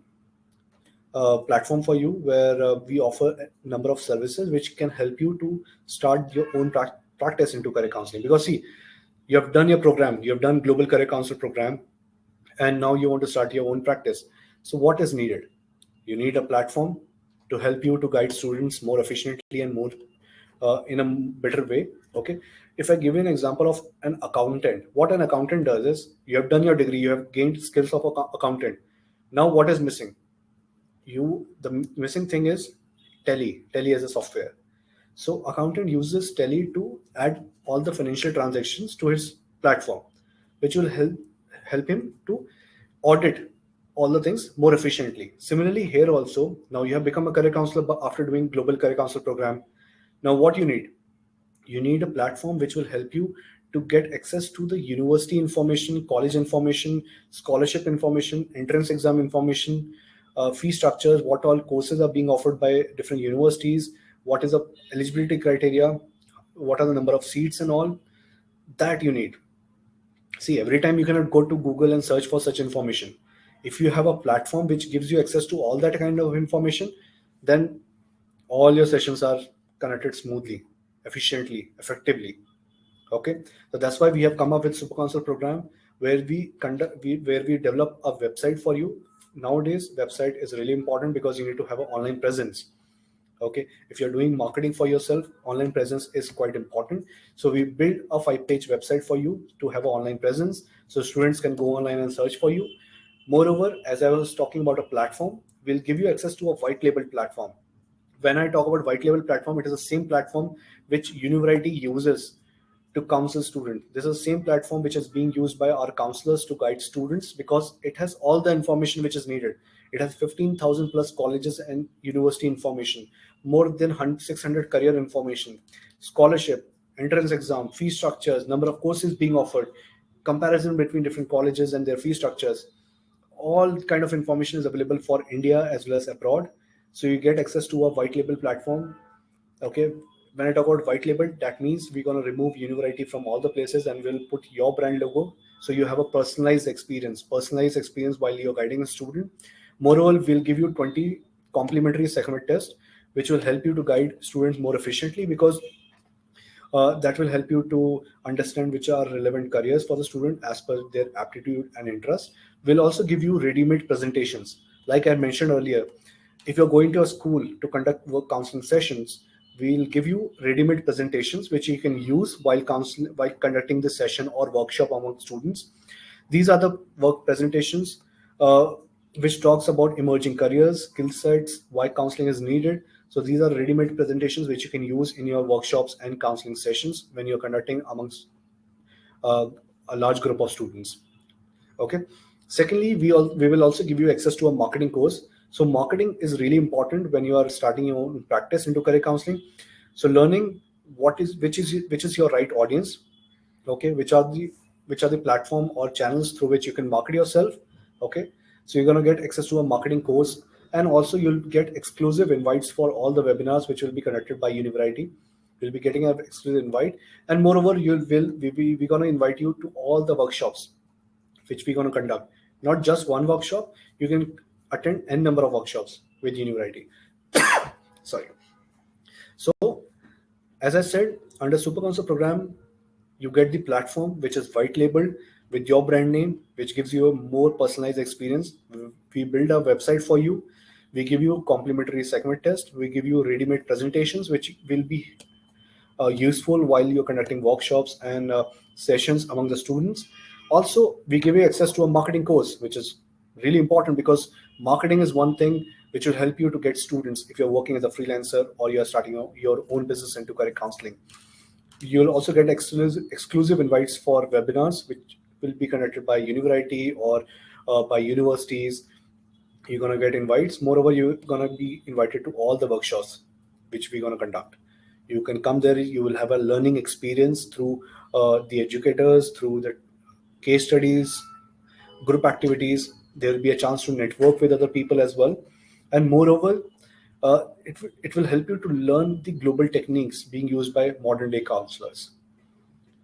platform for you, where we offer a number of services which can help you to start your own practice into career counseling. Because see, you have done your program, you have done global career counselor program, and now you want to start your own practice. So what is needed? You need a platform to help you to guide students more efficiently and more in a better way. Okay, if I give you an example of an accountant, what an accountant does is, you have done your degree, you have gained skills of accountant. Now what is missing? The missing thing is tally as a software. So accountant uses tally to add all the financial transactions to his platform, which will help him to audit all the things more efficiently. Similarly here also, now you have become a career counselor after doing global career counselor program. Now what you need a platform which will help you to get access to the university information, college information, scholarship information, entrance exam information, fee structures, what all courses are being offered by different universities, what is the eligibility criteria, what are the number of seats and all that you need. See, every time you cannot go to Google and search for such information. If you have a platform which gives you access to all that kind of information, then all your sessions are connected smoothly, efficiently, effectively. Okay, so that's why we have come up with Super Counsel program, where where we develop a website for you. Nowadays, website is really important because you need to have an online presence. Okay, if you're doing marketing for yourself, online presence is quite important. So we built a 5-page website for you to have an online presence, so students can go online and search for you. Moreover, as I was talking about a platform, we'll give you access to a white label platform. When I talk about white label platform, it is the same platform which Univerity uses to counsel students. This is the same platform which is being used by our counselors to guide students, because it has all the information which is needed. It has 15,000 plus colleges and university information, more than 600 career information, scholarship, entrance exam, fee structures, number of courses being offered, comparison between different colleges and their fee structures. All kind of information is available for India as well as abroad. So you get access to a white label platform. Okay, when I talk about white label, that means we're going to remove Univerity from all the places and we'll put your brand logo. So you have a personalized experience while you're guiding a student. Moreover, we'll give you 20 complimentary segment tests, which will help you to guide students more efficiently, because that will help you to understand which are relevant careers for the student as per their aptitude and interest. We'll also give you ready-made presentations. Like I mentioned earlier, if you're going to a school to conduct work counseling sessions, we'll give you ready-made presentations which you can use while conducting the session or workshop among students. These are the work presentations uh, which talks about emerging careers, skill sets, why counseling is needed. So these are ready-made presentations which you can use in your workshops and counseling sessions when you're conducting amongst uh, a large group of students. Okay. Secondly, we will also give you access to a marketing course. So marketing is really important when you are starting your own practice into career counseling. So learning which is your right audience, okay, which are the platform or channels through which you can market yourself. Okay, so you're going to get access to a marketing course, and also you'll get exclusive invites for all the webinars which will be conducted by Univerity. You'll be getting an exclusive invite, and moreover we're going to invite you to all the workshops which we're going to conduct. Not just one workshop, you can attend n number of workshops with Univerity. Sorry. So as I said, under Super Counsel program, you get the platform which is white labeled with your brand name, which gives you a more personalized experience. We build a website for you. We give you complimentary segment test. We give you ready-made presentations, which will be useful while you're conducting workshops and sessions among the students. Also, we give you access to a marketing course, which is really important because marketing is one thing which will help you to get students if you're working as a freelancer or you're starting your own business into career counseling. You'll also get exclusive invites for webinars, which will be conducted by Univerity or by universities. You're going to get invites. Moreover, you're going to be invited to all the workshops which we're going to conduct. You can come there. You will have a learning experience through the educators, through the case studies, group activities. There will be a chance to network with other people as well. And moreover, it will help you to learn the global techniques being used by modern day counselors.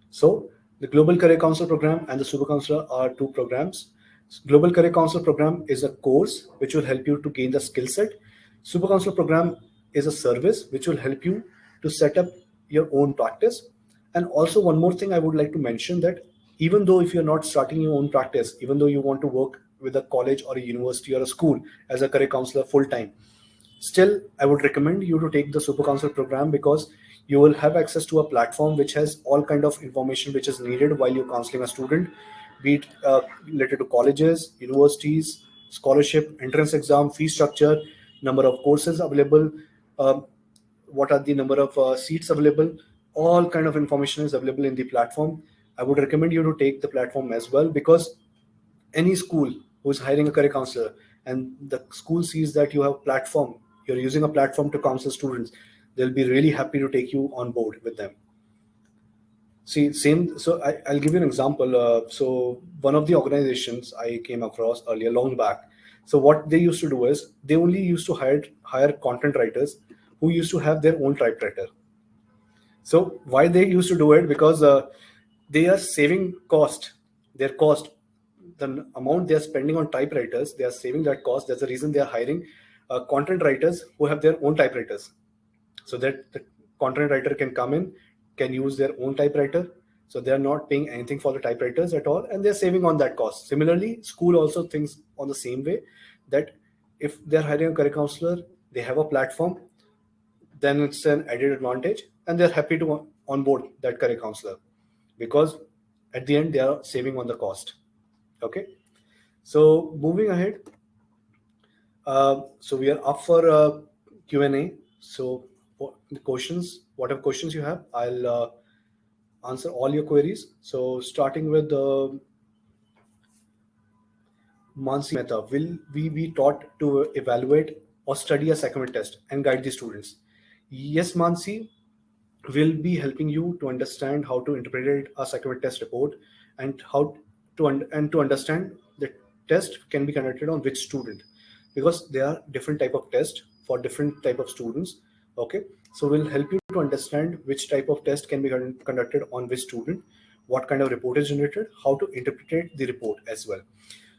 So the Global Career Counselor program and the Super Counselor are two programs. Global Career Counselor program is a course which will help you to gain the skill set. Super Counselor program is a service which will help you to set up your own practice. And also one more thing I would like to mention, that even though if you're not starting your own practice, even though you want to work with a college or a university or a school as a career counselor full time, still I would recommend you to take the Super Counsel program, because you will have access to a platform which has all kind of information which is needed while you're counseling a student, be it related to colleges, universities, scholarship, entrance exam, fee structure, number of courses available, um, what are the number of seats available. All kind of information is available in the platform. I would recommend you to take the platform as well, because any school who is hiring a career counselor and the school sees that you have a platform, you're using a platform to counsel students, they'll be really happy to take you on board with them. See, same. So I'll give you an example. So one of the organizations I came across earlier, long back. So what they used to do is they only used to hire content writers who used to have their own typewriter. So why they used to do it? Because they are saving cost, their cost, the amount they are spending on typewriters, they are saving that cost. That's the reason they are hiring content writers who have their own typewriters, so that the content writer can come in, can use their own typewriter. So they are not paying anything for the typewriters at all, and they're saving on that cost. Similarly, school also thinks on the same way, that if they're hiring a career counselor, they have a platform, then it's an added advantage, and they're happy to onboard that career counselor, because at the end they are saving on the cost. Okay, so moving ahead, so we are up for Q&A. So the questions, whatever questions you have, I'll answer all your queries. So starting with Mansi Mehta, will we be taught to evaluate or study a psychometric test and guide the students? Yes, Mansi, will be helping you to understand how to interpret a psychometric test report, and how to understand the test can be conducted on which student, because there are different type of tests for different type of students. Okay, so we'll help you to understand which type of test can be conducted on which student, what kind of report is generated, how to interpret the report as well.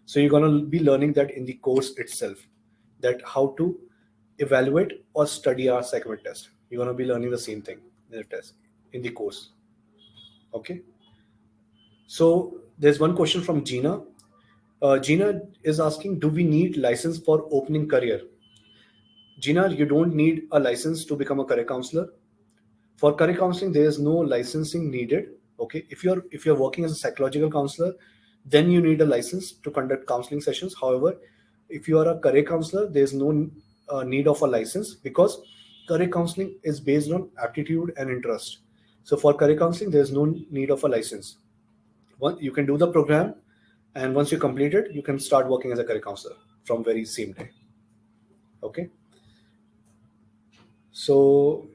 So you're going to be learning that in the course itself, that how to evaluate or study our psychometric test. You're going to be learning the same thing in the test. in the course. Okay. So there's one question from Gina. Gina is asking, do we need license for opening career? Gina, you don't need a license to become a career counselor. For career counseling, there is no licensing needed. Okay, if you're working as a psychological counselor, then you need a license to conduct counseling sessions. However, if you are a career counselor, there is no need of a license, because career counseling is based on aptitude and interest. So for career counseling, there is no need of a license. You can do the program, and once you complete it, you can start working as a career counselor from very same day. Okay. So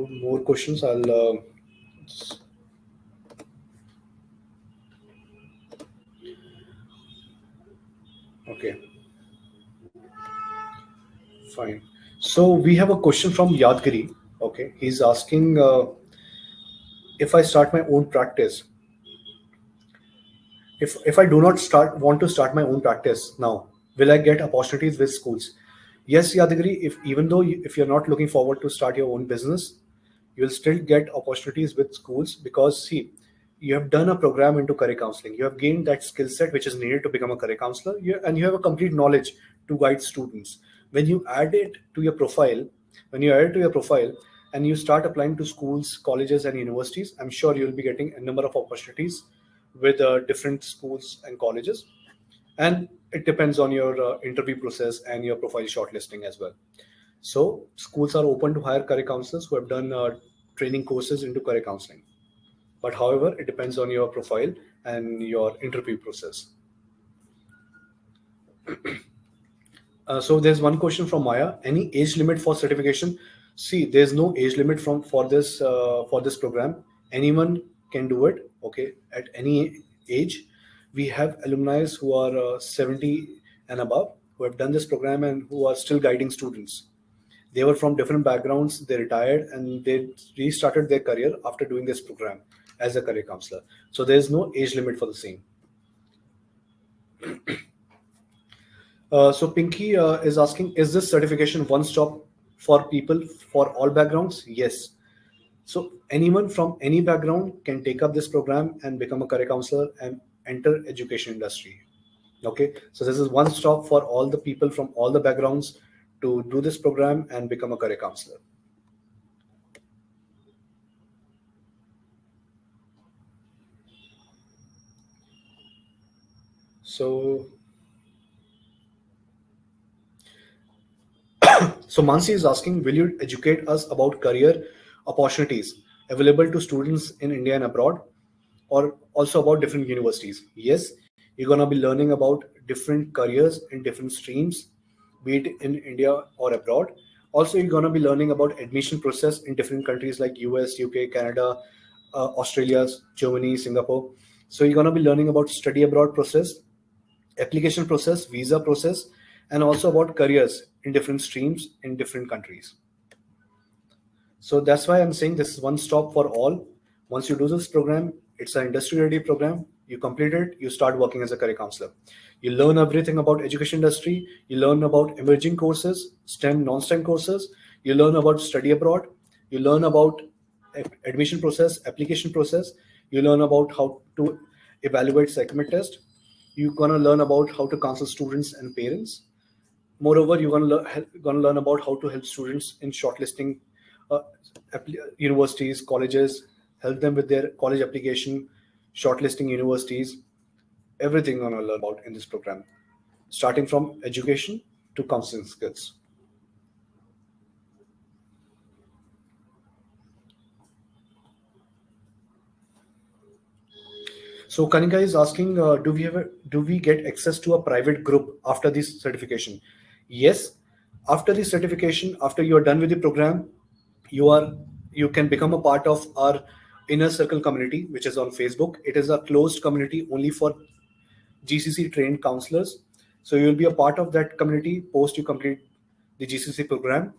more questions. Okay, fine. So we have a question from Yadgiri. Okay, he's asking, if I start my own practice, if I do not want to start my own practice now, will I get opportunities with schools? Yes, Yadgiri. If you're not looking forward to start your own business, you'll still get opportunities with schools, because see, you have done a program into career counseling. You have gained that skill set which is needed to become a career counselor, and you have a complete knowledge to guide students. When you add it to your profile, and you start applying to schools, colleges, and universities, I'm sure you'll be getting a number of opportunities with different schools and colleges. And it depends on your interview process and your profile shortlisting as well. So schools are open to hire career counselors who have done training courses into career counseling. But however, it depends on your profile and your interview process. So there's one question from Maya. Any age limit for certification? See, there's no age limit for this program. Anyone can do it. Okay, at any age. We have alumni who are 70 and above, who have done this program and who are still guiding students. They were from different backgrounds. They retired and they restarted their career after doing this program as a career counselor. So there's no age limit for the same. So Pinky is asking, is this certification one stop for people for all backgrounds? Yes. So anyone from any background can take up this program and become a career counselor and enter education industry. Okay. So this is one stop for all the people from all the backgrounds to do this program and become a career counselor. So Mansi is asking, will you educate us about career opportunities available to students in India and abroad, or also about different universities? Yes, you're going to be learning about different careers in different streams, be it in India or abroad. Also, you're going to be learning about admission process in different countries like US, UK, Canada, Australia, Germany, Singapore. So you're going to be learning about study abroad process, application process, visa process, and also about careers in different streams in different countries. So that's why I'm saying this is one stop for all. Once you do this program, it's an industry ready program. You complete it, you start working as a career counselor. You learn everything about education industry. You learn about emerging courses, STEM, non-STEM courses. You learn about study abroad. You learn about admission process, application process. You learn about how to evaluate psychometric test. You're gonna learn about how to counsel students and parents. Moreover, you're gonna learn about how to help students in shortlisting universities, colleges, help them with their college application, shortlisting universities. Everything you're gonna learn about in this program, starting from education to counseling skills. So Kanika is asking, do we get access to a private group after this certification? Yes, after this certification, after you are done with the program, you can become a part of our inner circle community, which is on Facebook. It is a closed community only for GCC trained counselors. So you will be a part of that community post you complete the GCC program.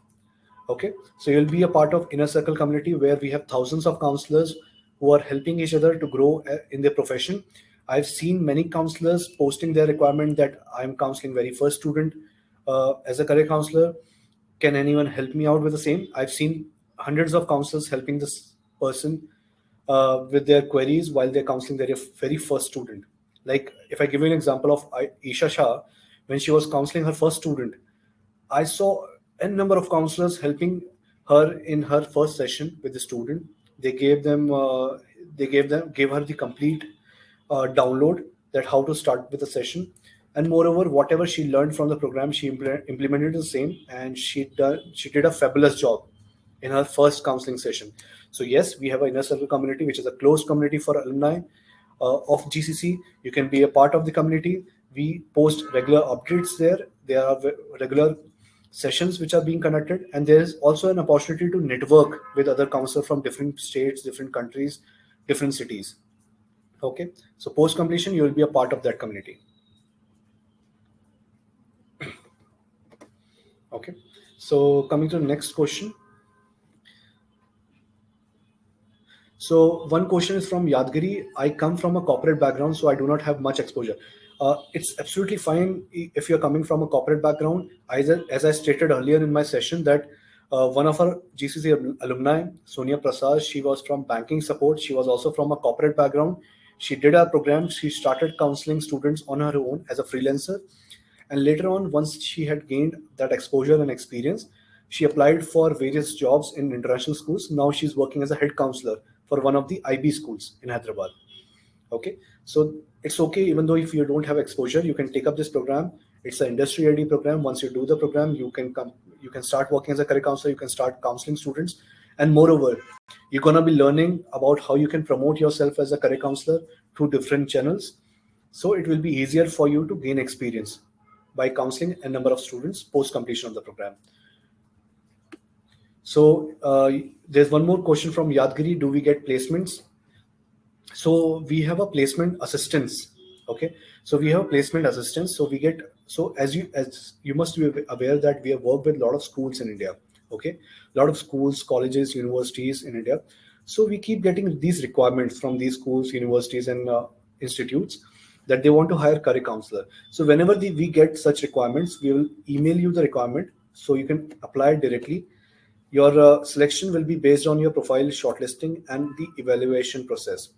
Okay, so you'll be a part of inner circle community where we have thousands of counselors who are helping each other to grow in their profession. I've seen many counselors posting their requirement that I'm counseling very first student as a career counselor. Can anyone help me out with the same? I've seen hundreds of counselors helping this person with their queries while they're counseling their very first student. Like if I give you an example of Isha Shah, when she was counseling her first student, I saw a number of counselors helping her in her first session with the student. They gave them, gave her the complete download that how to start with the session, and moreover, whatever she learned from the program, she implemented the same, and she did a fabulous job in her first counseling session. So yes, we have an inner circle community, which is a closed community for alumni of GCC. You can be a part of the community. We post regular updates there. There are regular sessions which are being conducted, and there is also an opportunity to network with other counselors from different states, different countries, different cities. Okay, so post completion, you will be a part of that community. Okay, so coming to the next question. So one question is from Yadgiri. I come from a corporate background, so I do not have much exposure. It's absolutely fine if you're coming from a corporate background. As I stated earlier in my session, that one of our GCC alumni, Sonia Prasad, she was from banking support. She was also from a corporate background. She did our program. She started counseling students on her own as a freelancer. And later on, once she had gained that exposure and experience, she applied for various jobs in international schools. Now she's working as a head counselor for one of the IB schools in Hyderabad. Okay, so it's okay, even though if you don't have exposure, you can take up this program. It's an industry ready program. Once you do the program, you can start working as a career counselor. You can start counseling students, and moreover, you're gonna be learning about how you can promote yourself as a career counselor through different channels. So it will be easier for you to gain experience by counseling a number of students post completion of the program. So there's one more question from Yadgiri. Do we get placements? So we have a placement assistance. Okay, so we have placement assistance. So we get, so as you must be aware that we have worked with a lot of schools in India. Okay, a lot of schools, colleges, universities in India. So we keep getting these requirements from these schools, universities, and institutes that they want to hire career counselor. So whenever we get such requirements, we will email you the requirement so you can apply directly. Your selection will be based on your profile shortlisting and the evaluation process,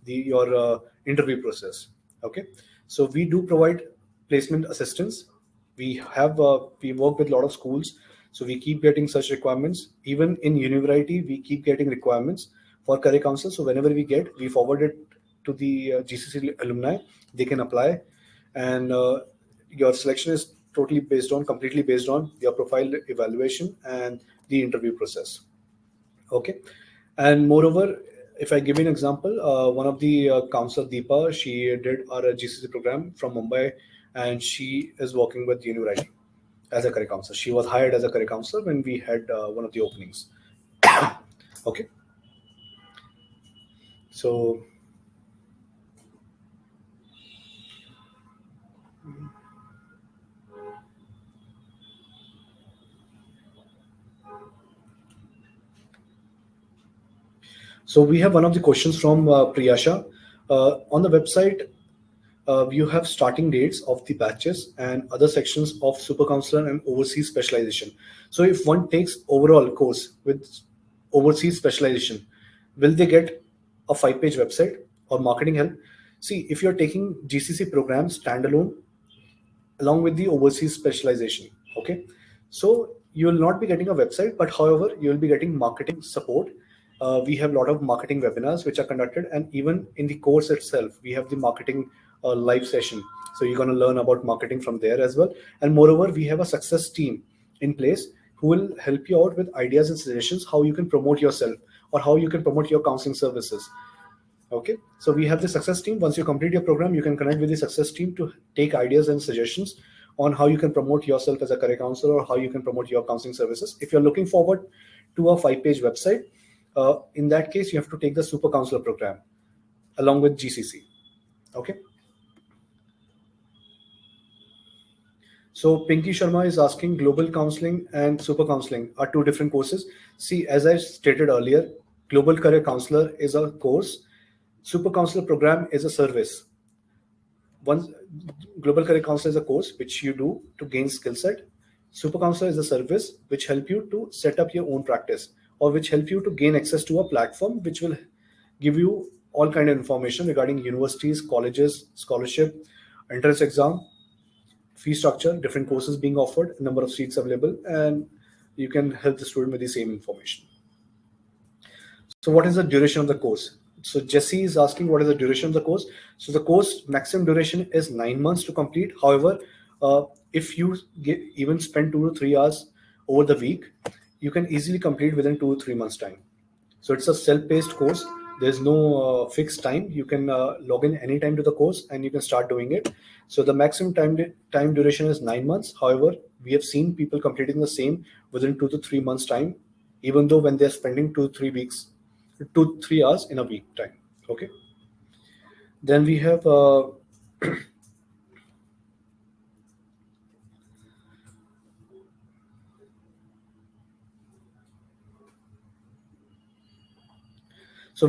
your interview process. Okay, so we do provide placement assistance. We work with a lot of schools, so we keep getting such requirements. Even in Univerity, we keep getting requirements for career counsel. So whenever we forward it to the GCC alumni, they can apply, and your selection is completely based on your profile evaluation and the interview process. Okay, and moreover, if I give you an example, one of the counselor, Deepa, she did our GCC program from Mumbai, and she is working with Univerity as a career counselor. She was hired as a career counselor when we had one of the openings. Okay, so we have one of the questions from Priyasha. On the website, you have starting dates of the batches and other sections of super counselor and overseas specialization. So if one takes overall course with overseas specialization, will they get a 5-page website or marketing help? See, if you're taking GCC program standalone along with the overseas specialization, okay, so you will not be getting a website, but however, you will be getting marketing support. We have a lot of marketing webinars which are conducted, and even in the course itself, we have the marketing live session. So you're going to learn about marketing from there as well. And moreover, we have a success team in place who will help you out with ideas and suggestions how you can promote yourself or how you can promote your counseling services. Okay, so we have the success team. Once you complete your program, you can connect with the success team to take ideas and suggestions on how you can promote yourself as a career counselor or how you can promote your counseling services. If you're looking forward to a 5-page website, in that case, you have to take the super counselor program along with GCC. Okay. So Pinky Sharma is asking, global counseling and super counseling are two different courses. See, as I stated earlier, global career counselor is a course. Super counselor program is a service. One global career counselor is a course which you do to gain skill set. Super counselor is a service which help you to set up your own practice, or which help you to gain access to a platform which will give you all kind of information regarding universities, colleges, scholarship, entrance exam, fee structure, different courses being offered, number of seats available, and you can help the student with the same information. So what is the duration of the course? So Jesse is asking what is the duration of the course. So the course maximum duration is 9 months to complete. However, if you even spend 2 to 3 hours over the week, you can easily complete within 2 to 3 months time. So it's a self-paced course. There's no fixed time. You can log in anytime to the course and you can start doing it. So the maximum time duration is 9 months. However, we have seen people completing the same within 2 to 3 months time, even though when they're spending 2 3 weeks, 2 3 hours in a week time. Okay. Then we have so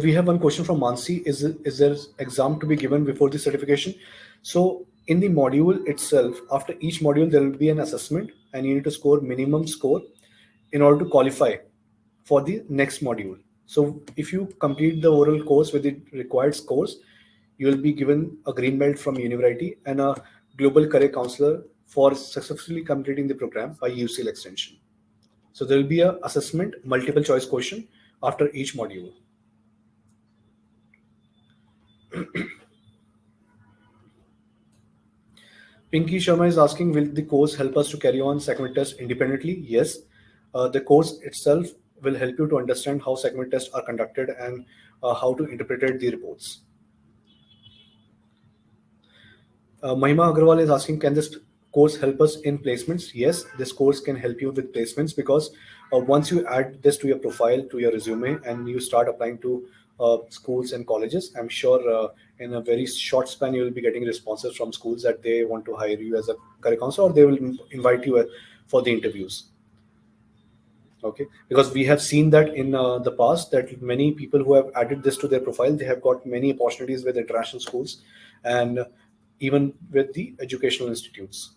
we have one question from Mansi. Is there exam to be given before the certification? So in the module itself, after each module, there will be an assessment and you need to score minimum score in order to qualify for the next module. So if you complete the oral course with the required scores, you will be given a green belt from Univerity and a global career counselor for successfully completing the program by UCL extension. So there will be a assessment, multiple choice question after each module. Pinky Sharma is asking, will the course help us to carry on segment tests independently? Yes. The course itself will help you to understand how segment tests are conducted and how to interpret the reports. Mahima Agarwal is asking, can this course help us in placements? Yes, this course can help you with placements because once you add this to your profile, to your resume, and you start applying to schools and colleges, I'm sure in a very short span, you will be getting responses from schools that they want to hire you as a career counselor, or they will invite you for the interviews. Okay, because we have seen that in the past that many people who have added this to their profile, they have got many opportunities with international schools and even with the educational institutes.